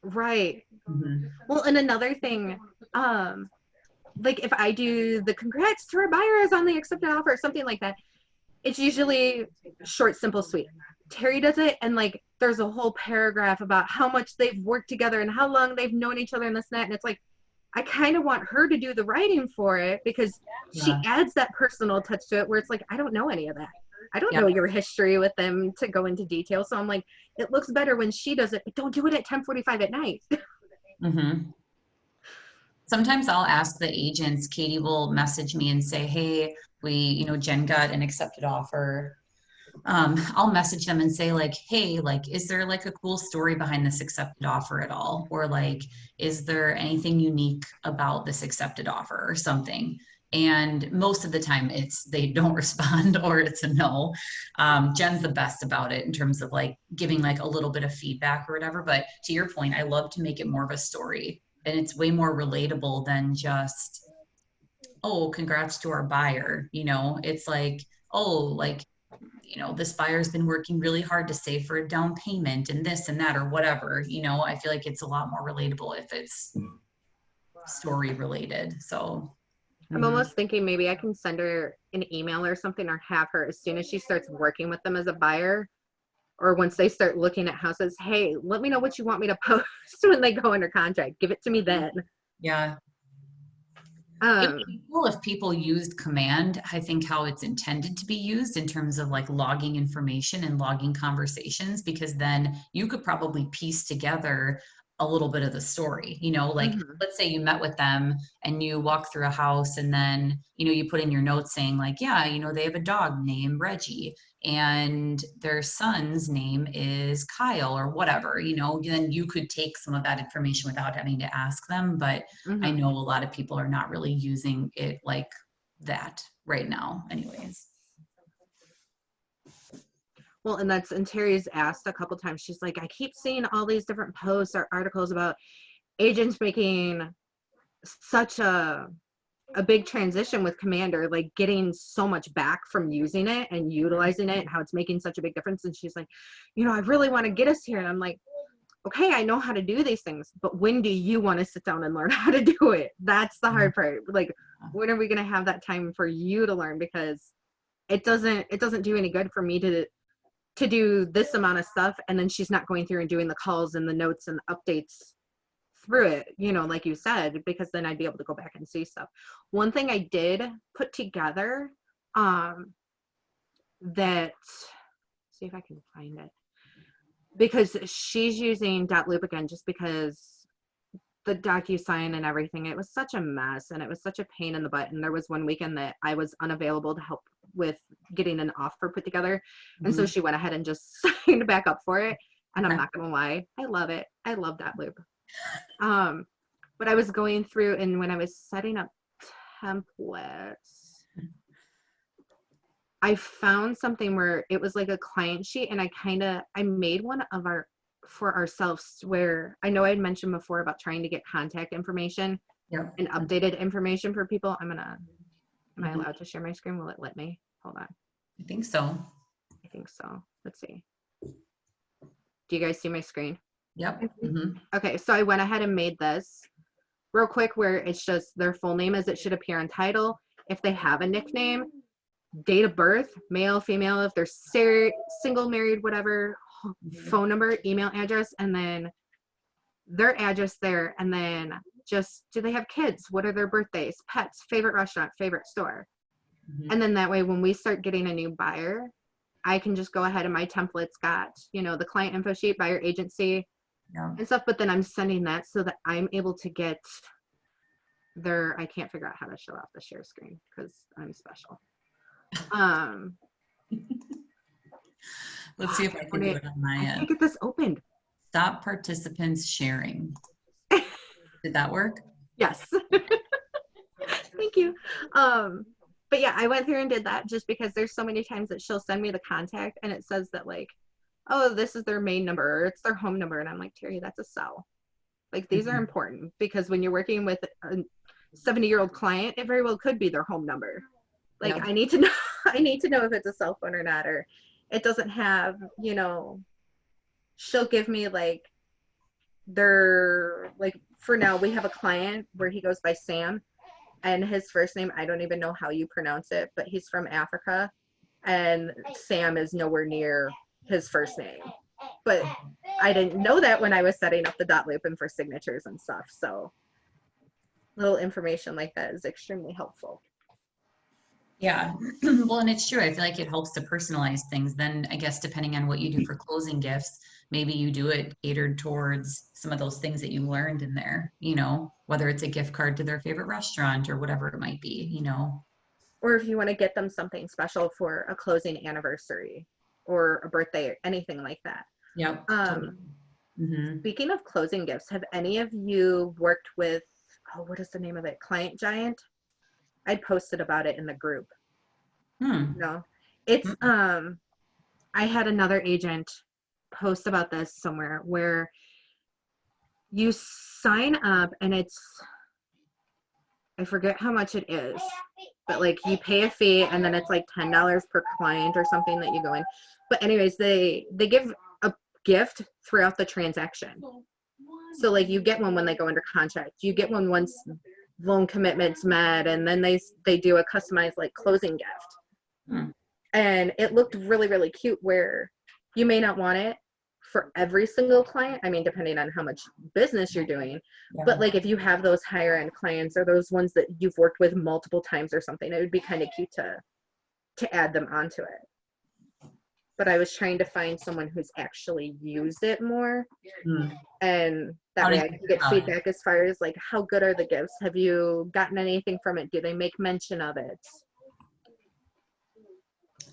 Right. Well, and another thing, like if I do the congrats to our buyers on the accepted offer or something like that, it's usually short, simple, sweet. Terry does it, and like there's a whole paragraph about how much they've worked together and how long they've known each other and this and that. And it's like, I kind of want her to do the writing for it, because she adds that personal touch to it, where it's like, I don't know any of that. I don't know your history with them to go into detail. So I'm like, it looks better when she does it, but don't do it at 10:45 at night. Sometimes I'll ask the agents. Katie will message me and say, hey, Jen got an accepted offer. I'll message them and say like, hey, like, is there like a cool story behind this accepted offer at all? Or like, is there anything unique about this accepted offer or something? And most of the time they don't respond, or it's a no. Jen's the best about it in terms of like giving like a little bit of feedback or whatever. But to your point, I love to make it more of a story, and it's way more relatable than just, oh, congrats to our buyer. It's like, oh, like, this buyer's been working really hard to save for a down payment and this and that or whatever. I feel like it's a lot more relatable if it's story related. So I'm almost thinking maybe I can send her an email or something, or have her, as soon as she starts working with them as a buyer, or once they start looking at houses, hey, let me know what you want me to post when they go under contract. Give it to me then. Yeah. It'd be cool if people used command, I think, how it's intended to be used, in terms of like logging information and logging conversations, because then you could probably piece together a little bit of the story, you know, like let's say you met with them and you walk through a house and then, you know, you put in your notes saying like, yeah, you know, they have a dog named Reggie and their son's name is Kyle or whatever, you know, then you could take some of that information without having to ask them. But I know a lot of people are not really using it like that right now anyways. Well, and Terry's asked a couple times, she's like, I keep seeing all these different posts or articles about agents making such a big transition with Commander, like getting so much back from using it and utilizing it and how it's making such a big difference. And she's like, you know, I really want to get us here. And I'm like, okay, I know how to do these things, but when do you want to sit down and learn how to do it? That's the hard part. Like, when are we going to have that time for you to learn? Because it doesn't do any good for me to do this amount of stuff and then she's not going through and doing the calls and the notes and the updates through it, you know, like you said, because then I'd be able to go back and see stuff. One thing I did put together, that, see if I can find it, because she's using .loop again, just because the DocuSign and everything, it was such a mess and it was such a pain in the butt. And there was one weekend that I was unavailable to help with getting an offer put together. And so she went ahead and just signed back up for it. And I'm not going to lie, I love it. I love .loop. But I was going through and when I was setting up templates, I found something where it was like a client sheet and I made one of for ourselves where I know I'd mentioned before about trying to get contact information and updated information for people. Am I allowed to share my screen? Will it let me? Hold on. I think so. Let's see. Do you guys see my screen? Yep. Okay, so I went ahead and made this real quick where it's just their full name as it should appear on title. If they have a nickname, date of birth, male, female, if they're single, married, whatever, phone number, email address, and then their address there, and then just, do they have kids? What are their birthdays, pets, favorite restaurant, favorite store? And then that way, when we start getting a new buyer, I can just go ahead and my template's got, you know, the client info sheet, buyer agency, and stuff, but then I'm sending that so that I'm able to get I can't figure out how to show off the share screen because I'm special. Let's see if I can do it on my end. I can't get this opened. Stop participants sharing. Did that work? Yes. Thank you. But yeah, I went through and did that just because there's so many times that she'll send me the contact and it says that like, oh, this is their main number or it's their home number. And I'm like, Terry, that's a cell. Like these are important because when you're working with a 70-year-old client, it very well could be their home number. Like I need to know, if it's a cell phone or not, or it doesn't have, you know, she'll give me like for now we have a client where he goes by Sam and his first name, I don't even know how you pronounce it, but he's from Africa and Sam is nowhere near his first name. But I didn't know that when I was setting up the .loop and for signatures and stuff. So little information like that is extremely helpful. Yeah, well, and it's true. I feel like it helps to personalize things. Then I guess depending on what you do for closing gifts, maybe you do it catered towards some of those things that you learned in there, you know, whether it's a gift card to their favorite restaurant or whatever it might be, you know. Or if you want to get them something special for a closing anniversary or a birthday or anything like that. Yep. Speaking of closing gifts, have any of you worked with, what is the name of it? Client Giant? I posted about it in the group. No, it's, I had another agent post about this somewhere where you sign up and it's, I forget how much it is, but like you pay a fee and then it's like $10 per client or something that you go in. But anyways, they give a gift throughout the transaction. So like you get one when they go under contract, you get one once loan commitments met, and then they do a customized like closing gift. And it looked really, really cute where you may not want it for every single client. I mean, depending on how much business you're doing, but like if you have those higher end clients or those ones that you've worked with multiple times or something, it would be kind of cute to add them onto it. but I was trying to find someone who's actually used it more. And that way I can get feedback as far as like, how good are the gifts? Have you gotten anything from it? Do they make mention of it?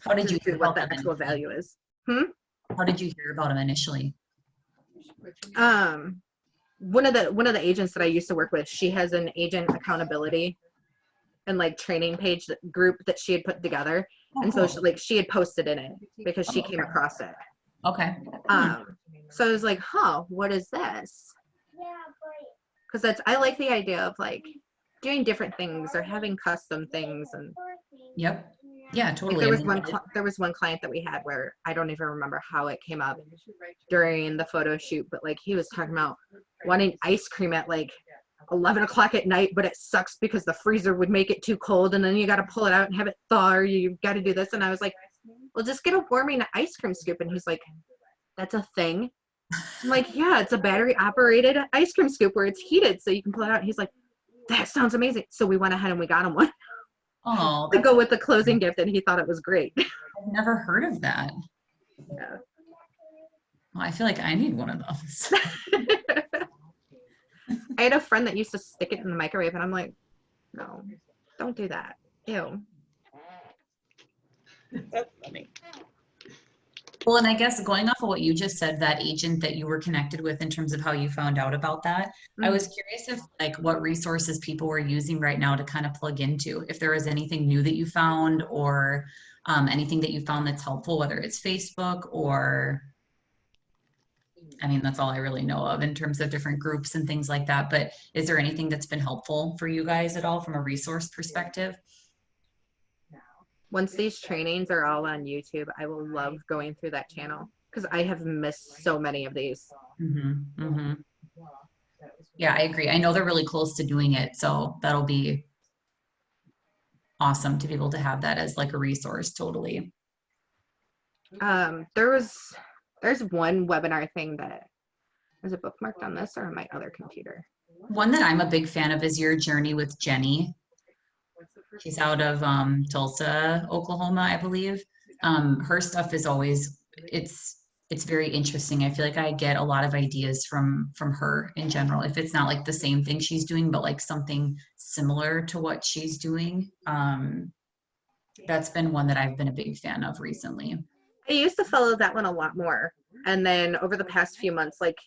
How did you hear what the actual value is? How did you hear about them initially? One of the agents that I used to work with, she has an agent accountability and like training page group that she had put together. And so she had posted in it because she came across it. Okay. So I was like, what is this? Because I like the idea of like doing different things or having custom things. And yep. Yeah, totally. Like there was one client that we had where I don't even remember how it came up during the photo shoot, but like he was talking about wanting ice cream at like 11 o'clock at night, but it sucks because the freezer would make it too cold and then you got to pull it out and have it thaw, or you got to do this. And I was like, well, just get a warming ice cream scoop. And he's like, that's a thing. I'm like, yeah, it's a battery operated ice cream scoop where it's heated so you can pull it out. And he's like, that sounds amazing. So we went ahead and we got him one to go with the closing gift, and he thought it was great. I've never heard of that. Yeah. Well, I feel like I need one of those. I had a friend that used to stick it in the microwave, and I'm like, no, don't do that. Ew. That's funny. Well, and I guess going off of what you just said, that agent that you were connected with in terms of how you found out about that, I was curious if like what resources people were using right now to kind of plug into, if there was anything new that you found or anything that you found that's helpful, whether it's Facebook or, I mean, that's all I really know of in terms of different groups and things like that. But is there anything that's been helpful for you guys at all from a resource perspective? Once these trainings are all on YouTube, I will love going through that channel because I have missed so many of these. Yeah, I agree. I know they're really close to doing it, so that'll be awesome to be able to have that as like a resource. Totally. There's one webinar thing that is it bookmarked on this or on my other computer? One that I'm a big fan of is Your Journey with Jenny. She's out of Tulsa, Oklahoma, I believe. Her stuff is always, it's very interesting. I feel like I get a lot of ideas from her in general. If it's not like the same thing she's doing, but like something similar to what she's doing. That's been one that I've been a big fan of recently. I used to follow that one a lot more. And then over the past few months, like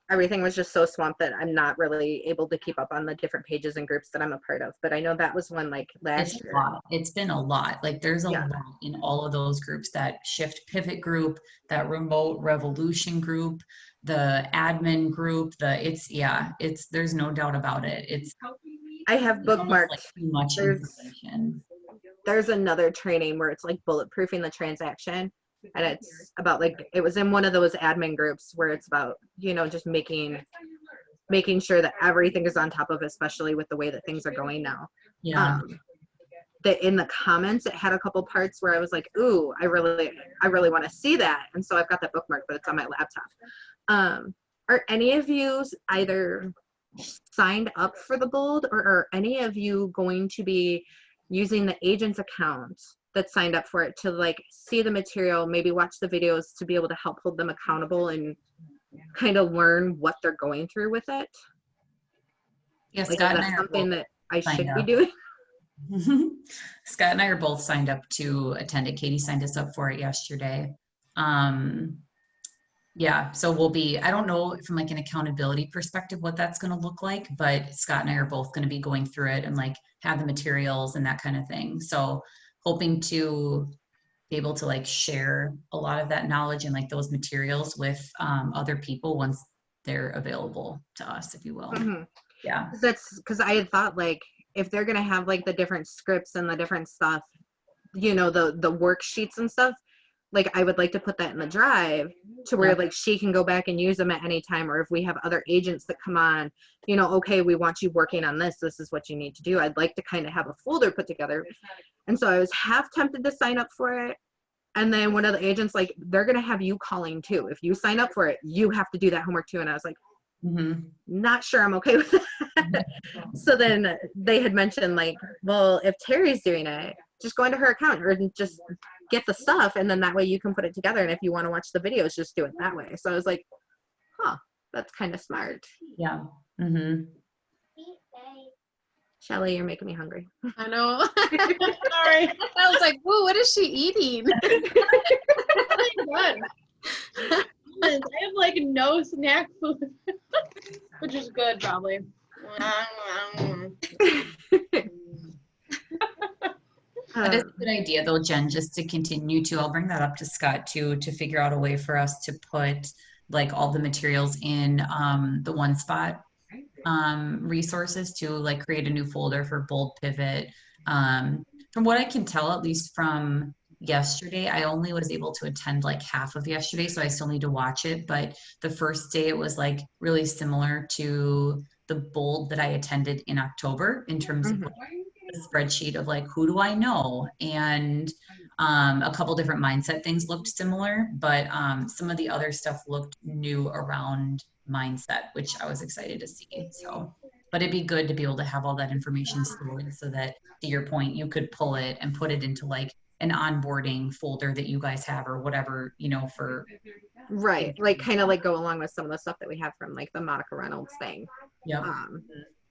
everything was just so swamped that I'm not really able to keep up on the different pages and groups that I'm a part of. But I know that was one like last year. It's been a lot. Like there's a lot in all of those groups, that Shift Pivot group, that Remote Revolution group, the admin group, there's no doubt about it. I have bookmarked like too much information. There's another training where it's like bulletproofing the transaction. And it's about like, it was in one of those admin groups where it's about, just making sure that everything is on top of, especially with the way that things are going now. Yeah. That in the comments, it had a couple parts where I was like, ooh, I really want to see that. And so I've got that bookmark, but it's on my laptop. Are any of you either signed up for the Bold, or are any of you going to be using the agent's account that signed up for it to like see the material, maybe watch the videos to be able to help hold them accountable and kind of learn what they're going through with it? Yes, like, Scott, is that something that I should be doing? Scott and I are both signed up to attend it. Katie signed us up for it yesterday. Yeah, so we'll be, I don't know from like an accountability perspective what that's going to look like, but Scott and I are both going to be going through it and like have the materials and that kind of thing. So hoping to be able to like share a lot of that knowledge and like those materials with other people once they're available to us, if you will. Yeah. That's because I had thought like, if they're going to have like the different scripts and the different stuff, the worksheets and stuff, like I would like to put that in the drive to where like she can go back and use them at any time. Or if we have other agents that come on, okay, we want you working on this. This is what you need to do. I'd like to kind of have a folder put together. And so I was half tempted to sign up for it. And then one of the agents, like, they're going to have you calling too. If you sign up for it, you have to do that homework too. And I was like, not sure I'm okay with that. So then they had mentioned like, well, if Terry's doing it, just go into her account or just get the stuff, and then that way you can put it together. And if you want to watch the videos, just do it that way. So I was like, huh, that's kind of smart. Yeah. Mm-hmm. Shelly, you're making me hungry. I know. Sorry. I was like, whoa, what is she eating? Good. I have like no snack food, which is good probably. That is a good idea though, Jen, just to continue to, I'll bring that up to Scott too, to figure out a way for us to put like all the materials in the one spot resources to like create a new folder for Bold Pivot. From what I can tell, at least from yesterday, I only was able to attend like half of yesterday, so I still need to watch it. But the first day it was like really similar to the Bold that I attended in October in terms of the spreadsheet of like, who do I know? And a couple different mindset things looked similar, but some of the other stuff looked new around mindset, which I was excited to see. So, but it'd be good to be able to have all that information stored so that, to your point, you could pull it and put it into like an onboarding folder that you guys have or whatever, you know, for. Right. Like kind of like go along with some of the stuff that we have from like the Monica Reynolds thing. Yeah.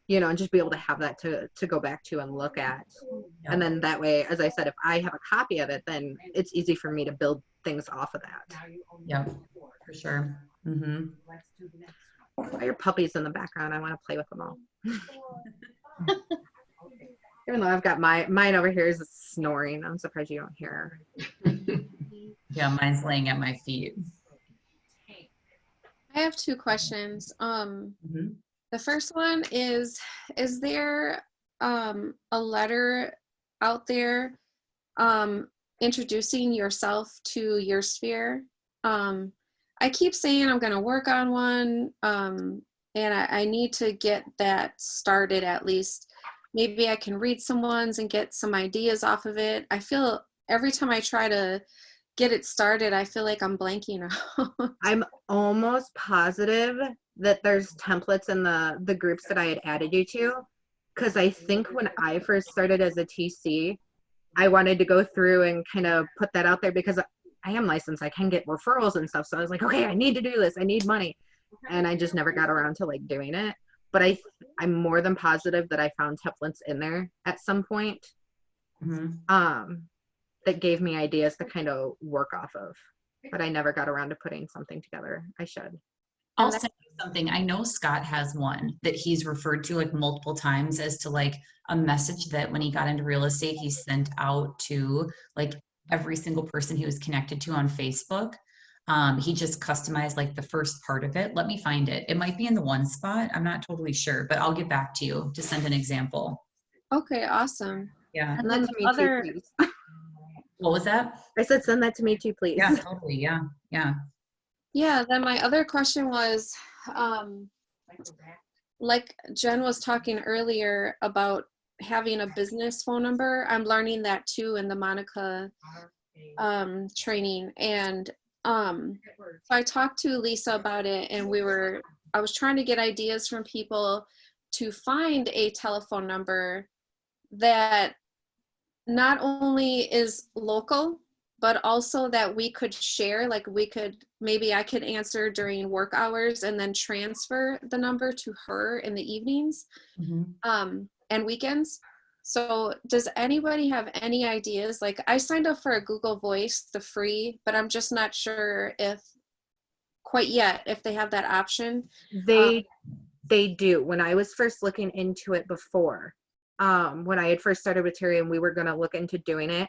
You know, and just be able to have that to go back to and look at. Yep. And then that way, as I said, if I have a copy of it, then it's easy for me to build things off of that. Yeah, for sure. Mm-hmm. Why are puppies in the background? I want to play with them all. Even though I've got mine over here is snoring. I'm surprised you don't hear her. Yeah, mine's laying at my feet. I have 2 questions. The first one is there a letter out there introducing yourself to your sphere? I keep saying I'm going to work on one, and I need to get that started at least. Maybe I can read some ones and get some ideas off of it. I feel every time I try to get it started, I feel like I'm blanking out. I'm almost positive that there's templates in the groups that I had added you to, because I think when I first started as a TC, I wanted to go through and kind of put that out there because I am licensed. I can get referrals and stuff. So I was like, okay, I need to do this. I need money. And I just never got around to like doing it. But I'm more than positive that I found templates in there at some point that gave me ideas to kind of work off of. But I never got around to putting something together. I should. I'll send you something. I know Scott has one that he's referred to like multiple times as to like a message that when he got into real estate, he sent out to like every single person he was connected to on Facebook. He just customized like the first part of it. Let me find it. It might be in the one spot. I'm not totally sure, but I'll get back to you to send an example. Okay, awesome. Yeah. Send that to me too, please. What was that? I said send that to me too, please. Yeah, totally. Yeah. Yeah. Yeah, then my other question was, like Jen was talking earlier about having a business phone number. I'm learning that too in the Monica training. And so I talked to Lisa about it, and I was trying to get ideas from people to find a telephone number that not only is local, but also that we could share, like maybe I could answer during work hours and then transfer the number to her in the evenings and weekends. So does anybody have any ideas? Like I signed up for a Google Voice, the free, but I'm just not sure if they have that option. They do. When I was first looking into it before, when I had first started with Terry and we were going to look into doing it,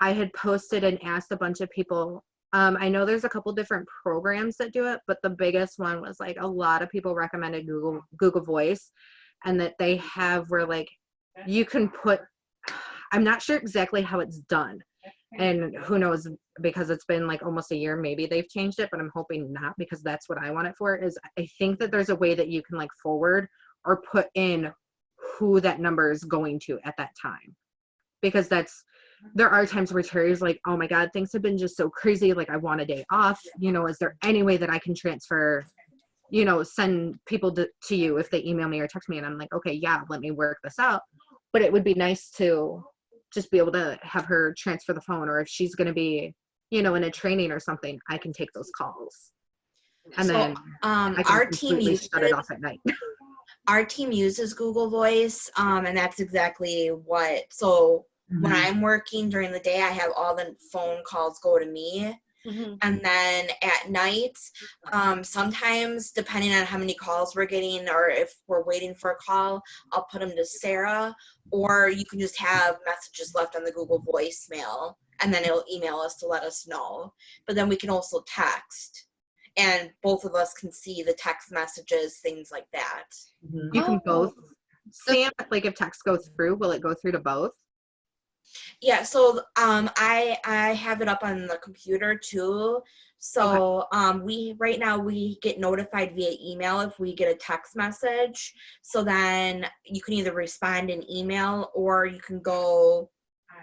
I had posted and asked a bunch of people. I know there's a couple different programs that do it, but the biggest one was like a lot of people recommended Google Voice, and that they have where like you can put, I'm not sure exactly how it's done, and who knows, because it's been like almost a year, maybe they've changed it, but I'm hoping not, because that's what I want it for. Is I think that there's a way that you can like forward or put in who that number is going to at that time, because there are times where Terry's like, oh my God, things have been just so crazy. Like I want a day off, is there any way that I can transfer, send people to you if they email me or text me? And I'm like, okay, yeah, let me work this out. But it would be nice to just be able to have her transfer the phone, or if she's going to be, you know, in a training or something, I can take those calls. And So, then I can our team completely uses shut it off at night. our team uses Google Voice, and that's exactly what. So when I'm working during the day, I have all the phone calls go to me. And then at night, sometimes depending on how many calls we're getting or if we're waiting for a call, I'll put them to Sarah, or you can just have messages left on the Google voicemail and then it'll email us to let us know. But then we can also text, and both of us can see the text messages, things like that. You can both. Sam, like if text goes through, will it go through to both? Yeah, so I have it up on the computer too. So we right now we get notified via email if we get a text message. So then you can either respond in email, or you can go,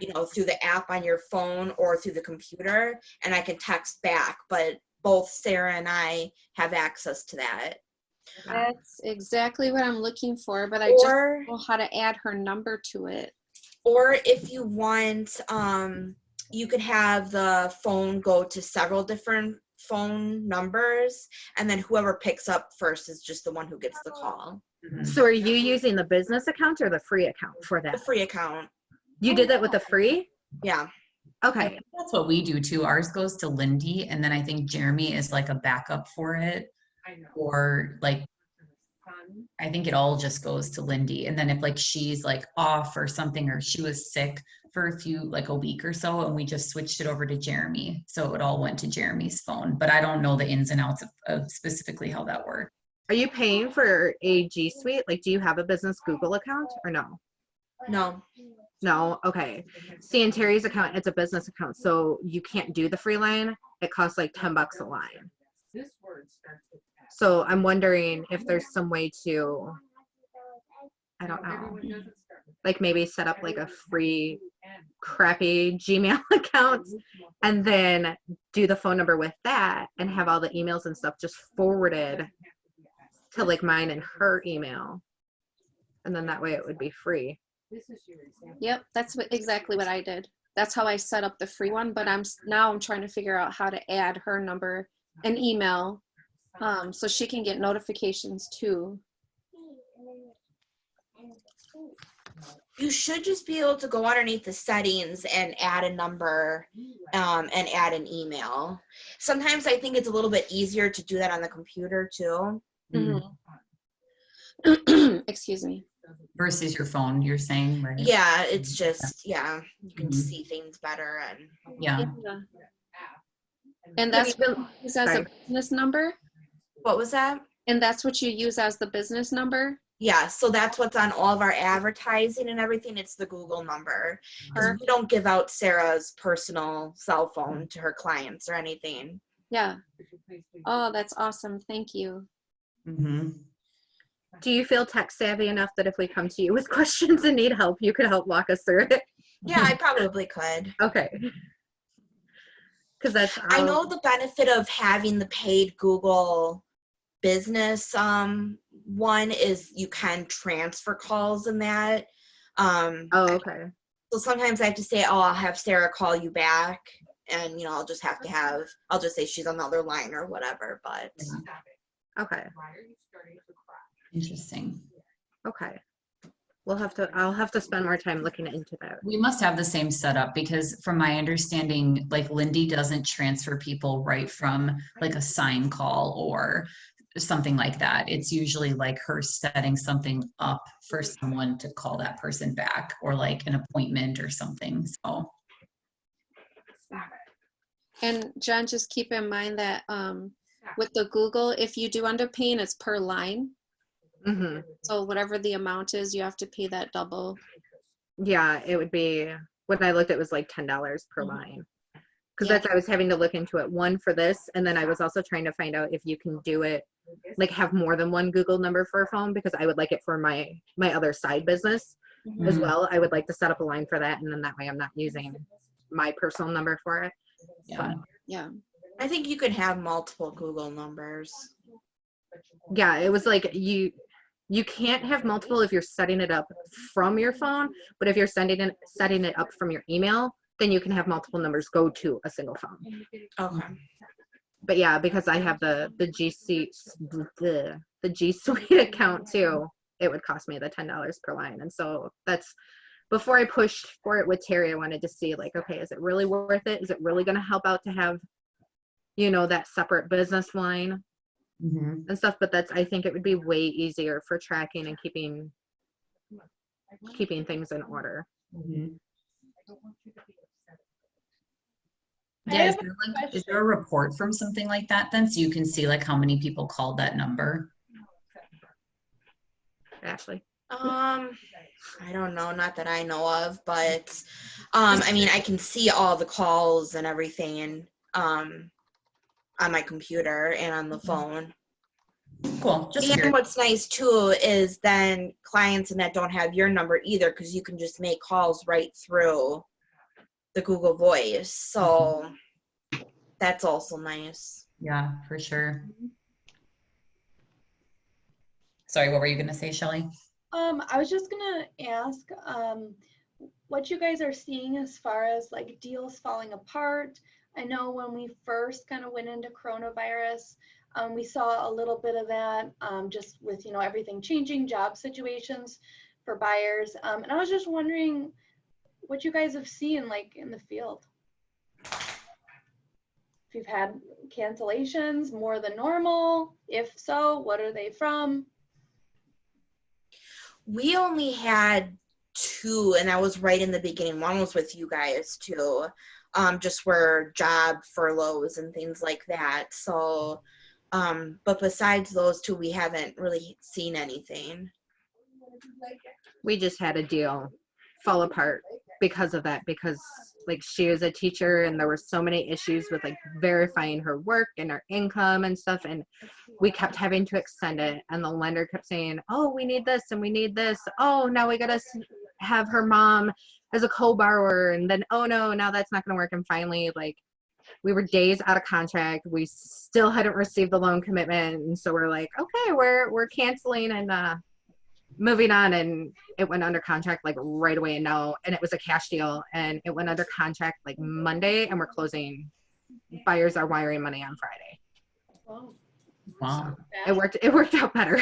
you know, through the app on your phone or through the computer, and I can text back. But both Sarah and I have access to that. That's exactly what I'm looking for, but I just don't know how to add her number to it. Or if you want, you could have the phone go to several different phone numbers, and then whoever picks up first is just the one who gets the call. So are you using the business account or the free account for that? The free account. You did that with the free? Yeah. Okay. That's what we do too. Ours goes to Lindy, and then I think Jeremy is like a backup for it. Or like, I think it all just goes to Lindy. And then if like she's like off or something, or she was sick for a week or so, and we just switched it over to Jeremy. So it all went to Jeremy's phone, but I don't know the ins and outs of specifically how that works. Are you paying for a G Suite? Like, do you have a business Google account or no? No. No? Okay. See, in Terry's account, it's a business account, so you can't do the free line. It costs like $10 a line. So I'm wondering if there's some way to, I don't know, like maybe set up like a free crappy Gmail account and then do the phone number with that and have all the emails and stuff just forwarded to like mine and her email. And then that way it would be free. Yep, that's exactly what I did. That's how I set up the free one, but I'm trying to figure out how to add her number and email so she can get notifications too. You should just be able to go underneath the settings and add a number and add an email. Sometimes I think it's a little bit easier to do that on the computer too. Excuse me. Versus your phone, you're saying, right? Yeah, it's just, you can see things better. And yeah. And that's what you use as a business number? What was that? And that's what you use as the business number? Yeah, so that's what's on all of our advertising and everything. It's the Google number. We don't give out Sarah's personal cell phone to her clients or anything. Yeah. Oh, that's awesome. Thank you. Do you feel tech savvy enough that if we come to you with questions and need help, you could help walk us through it? Yeah, I probably could. Okay. Because I know the benefit of having the paid Google business one is you can transfer calls in that. okay. So sometimes I have to say, I'll have Sarah call you back, and I'll just say she's on the other line or whatever. But okay. Interesting. Okay. I'll have to spend more time looking into that. We must have the same setup, because from my understanding, like Lindy doesn't transfer people right from like a sign call or something like that. It's usually like her setting something up for someone to call that person back, or like an appointment or something. So. And John, just keep in mind that with the Google, if you do end up paying, it's per line. So whatever the amount is, you have to pay that double. Yeah, it would be, when I looked, it was like $10 per line. Because I was having to look into it, one for this, and then I was also trying to find out if you can do it, like have more than one Google number for a phone, because I would like it for my other side business as well. I would like to set up a line for that, and then that way I'm not using my personal number for it. Yeah. Yeah. I think you could have multiple Google numbers. Yeah, it was like You can't have multiple if you're setting it up from your phone, but if you're setting it up from your email, then you can have multiple numbers go to a single phone. Okay. But yeah, because I have the G Suite account too, it would cost me the $10 per line. And so that's, before I pushed for it with Terry, I wanted to see like, okay, is it really worth it? Is it really going to help out to have, you know, that separate business line and stuff? But that's, I think it would be way easier for tracking and keeping things in order. Yeah, is there a report from something like that then, so you can see like how many people called that number? Ashley? I don't know, not that I know of, but I mean, I can see all the calls and everything on my computer and on the phone. Cool. Just and what's nice too is then clients that don't have your number either, because you can just make calls right through the Google Voice. So that's also nice. Yeah, for sure. Sorry, what were you gonna say, Shelly? I was just gonna ask what you guys are seeing as far as like deals falling apart. I know when we first kind of went into coronavirus, we saw a little bit of that just with, you know, everything changing, job situations for buyers. And I was just wondering what you guys have seen like in the field. If you've had cancellations more than normal, if so, what are they from? We only had 2, and that was right in the beginning. One was with you guys too, just for job furloughs and things like that. So, but besides those 2, we haven't really seen anything. We just had a deal fall apart because of that, because like she was a teacher and there were so many issues with like verifying her work and her income and stuff, and we kept having to extend it, and the lender kept saying, oh, we need this and we need this, oh, now we gotta have her mom as a co-borrower, and then oh no, now that's not gonna work. And finally, like, we were days out of contract, we still hadn't received the loan commitment, and so we're like, okay, we're canceling and moving on. And it went under contract like right away, and it was a cash deal, and it went under contract like Monday, and we're closing. Buyers are wiring money on Friday. Wow. So it worked out better.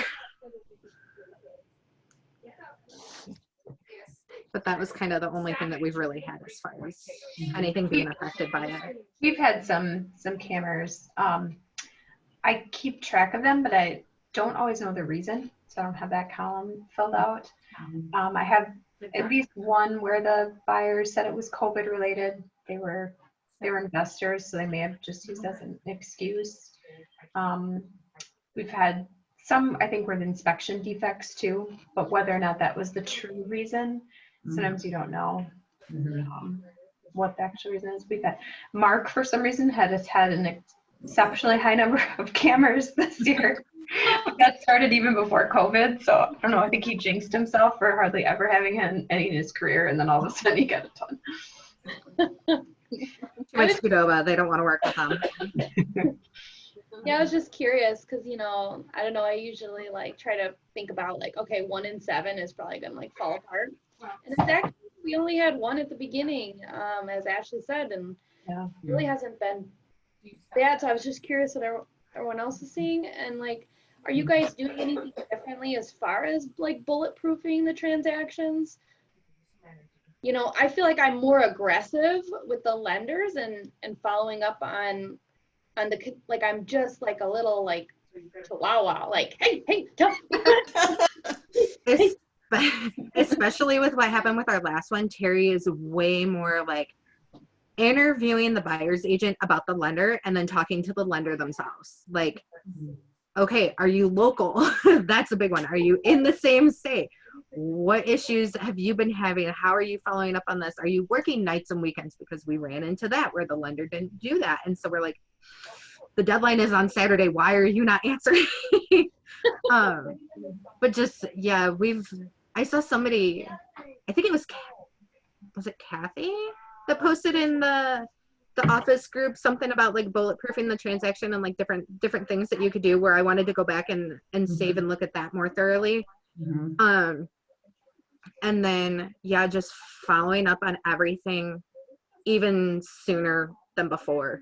But that was kind of the only thing that we've really had as far as anything being affected by it. We've had some cameras. I keep track of them, but I don't always know the reason, so I don't have that column filled out. I have at least one where the buyer said it was COVID related. They were investors, so they may have just used that as an excuse. We've had some, I think, with inspection defects too, but whether or not that was the true reason, sometimes you don't know what the actual reason is. We've had Mark, for some reason, had an exceptionally high number of cameras this year. That started even before COVID, so I don't know, I think he jinxed himself for hardly ever having any in his career, and then all of a sudden he got a ton. Too much Qdoba, they don't want to work with them. Yeah, I was just curious because, you know, I don't know, I usually like try to think about like, okay, 1 in 7 is probably gonna like fall apart. And it's actually, we only had 1 at the beginning, as Ashley said, and it really hasn't been bad. So I was just curious what everyone else is seeing. And like, are you guys doing anything differently as far as like bulletproofing the transactions? You know, I feel like I'm more aggressive with the lenders and following up on the, like, I'm just like a little like chihuahua, like, hey, don't. Especially with what happened with our last one, Terry is way more like interviewing the buyer's agent about the lender and then talking to the lender themselves. Like, okay, are you local? That's a big one. Are you in the same state? What issues have you been having? How are you following up on this? Are you working nights and weekends? Because we ran into that where the lender didn't do that. And so we're like, the deadline is on Saturday. Why are you not answering? But just, yeah, I saw somebody, I think it was it Kathy that posted in the the office group something about like bulletproofing the transaction and like different things that you could do, where I wanted to go back and save and look at that more thoroughly. And then just following up on everything even sooner than before.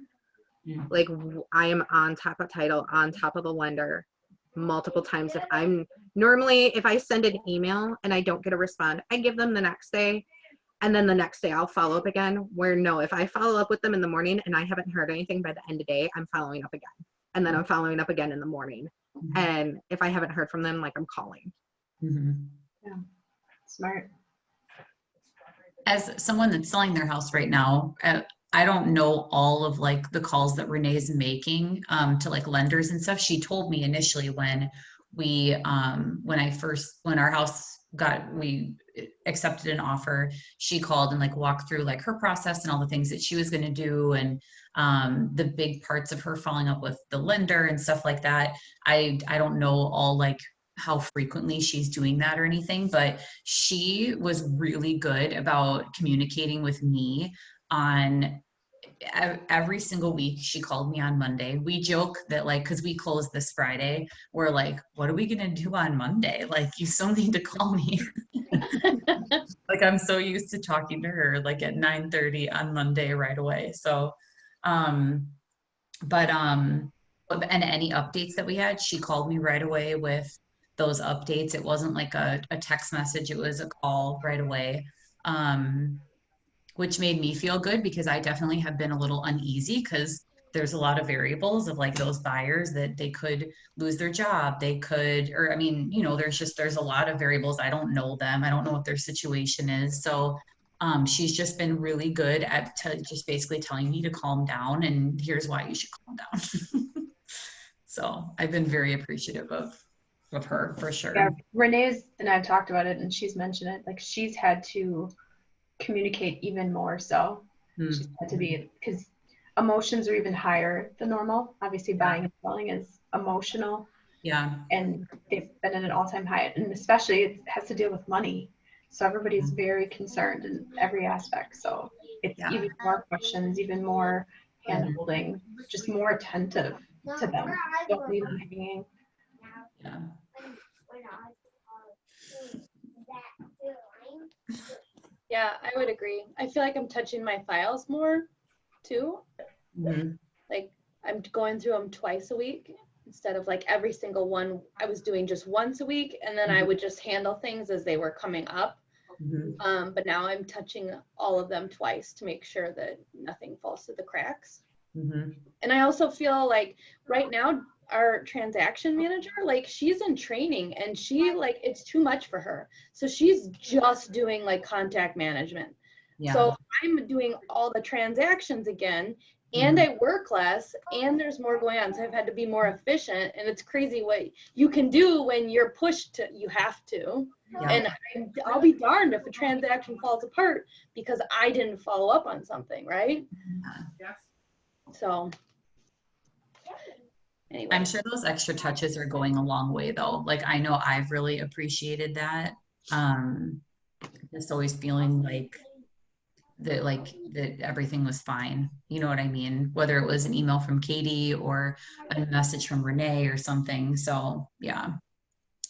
Like I am on top of title, on top of the lender multiple times. If I send an email and I don't get a response, I give them the next day. And then the next day I'll follow up again, where no, if I follow up with them in the morning and I haven't heard anything by the end of the day, I'm following up again. And then I'm following up again in the morning. And if I haven't heard from them, like I'm calling. Yeah, smart. As someone that's selling their house right now, I don't know all of like the calls that Renee is making to like lenders and stuff. She told me initially when we when our house we accepted an offer, she called and like walked through like her process and all the things that she was going to do, and the big parts of her following up with the lender and stuff like that. I don't know all like how frequently she's doing that or anything, but she was really good about communicating with me on every single week. She called me on Monday. We joke that like, cause we close this Friday, we're like, what are we going to do on Monday? Like, you still need to call me. Like, I'm so used to talking to her like at 9:30 on Monday right away. So, and any updates that we had, she called me right away with those updates. It wasn't like a text message. It was a call right away. Which made me feel good, because I definitely have been a little uneasy, because there's a lot of variables of like those buyers that they could lose their job. They could, or I mean, you know, there's a lot of variables. I don't know them. I don't know what their situation is. So she's just been really good at just basically telling me to calm down, and here's why you should calm down. So I've been very appreciative of her, for sure. Yeah, Renee's and I've talked about it, and she's mentioned it. Like, she's had to communicate even more. So she's had to be, because emotions are even higher than normal. Obviously, buying and selling is emotional. Yeah. And they've been at an all-time high, and especially it has to deal with money. So everybody's very concerned in every aspect. So it's even more questions, even more hand-holding, just more attentive to them. Don't leave them hanging. Yeah. Yeah, I would agree. I feel like I'm touching my files more too. Like, I'm going through them twice a week instead of like every single one I was doing just once a week, and then I would just handle things as they were coming up. But now I'm touching all of them twice to make sure that nothing falls through the cracks. And I also feel like right now our transaction manager, like, she's in training, and she like, it's too much for her. So she's just doing like contact management. So I'm doing all the transactions again, and I work less, and there's more going on. So I've had to be more efficient, and it's crazy what you can do when you're pushed to, you have to. And I'll be darned if a transaction falls apart because I didn't follow up on something, right? So anyway. I'm sure those extra touches are going a long way though. Like, I know I've really appreciated that. Just always feeling like that everything was fine. You know what I mean? Whether it was an email from Katie or a message from Renee or something. So yeah,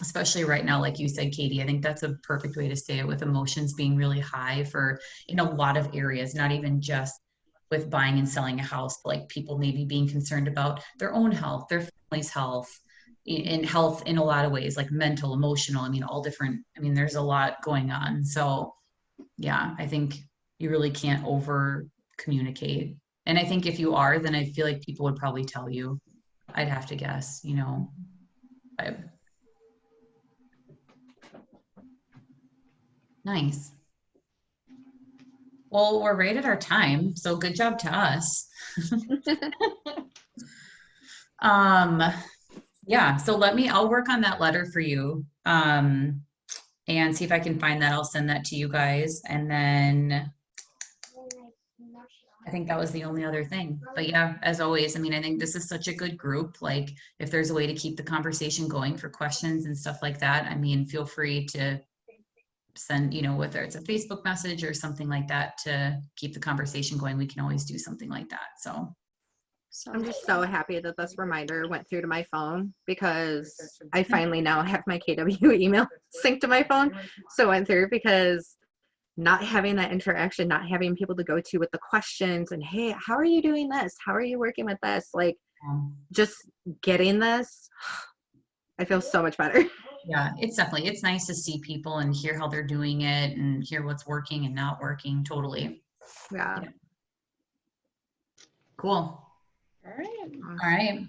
especially right now, like you said, Katie, I think that's a perfect way to say it, with emotions being really high for in a lot of areas, not even just with buying and selling a house, but like people maybe being concerned about their own health, their family's health, in health in a lot of ways, like mental, emotional, I mean, all different. I mean, there's a lot going on. So yeah, I think you really can't over communicate. And I think if you are, then I feel like people would probably tell you. I'd have to guess, you know. Nice. Well, we're right at our time, so good job to us. Yeah, so I'll work on that letter for you, and see if I can find that. I'll send that to you guys, and then I think that was the only other thing. But yeah, as always, I mean, I think this is such a good group. Like, if there's a way to keep the conversation going for questions and stuff like that, I mean, feel free to send, whether it's a Facebook message or something like that to keep the conversation going, we can always do something like that. So I'm just so happy that this reminder went through to my phone, because I finally now have my KW email synced to my phone. So it went through, because not having that interaction, not having people to go to with the questions and, hey, how are you doing this? How are you working with this? Like, just getting this, I feel so much better. Yeah, it's nice to see people and hear how they're doing it and hear what's working and not working. Totally. Yeah. Cool. All right. All right.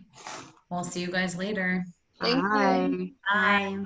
We'll see you guys later. Thank you. Bye.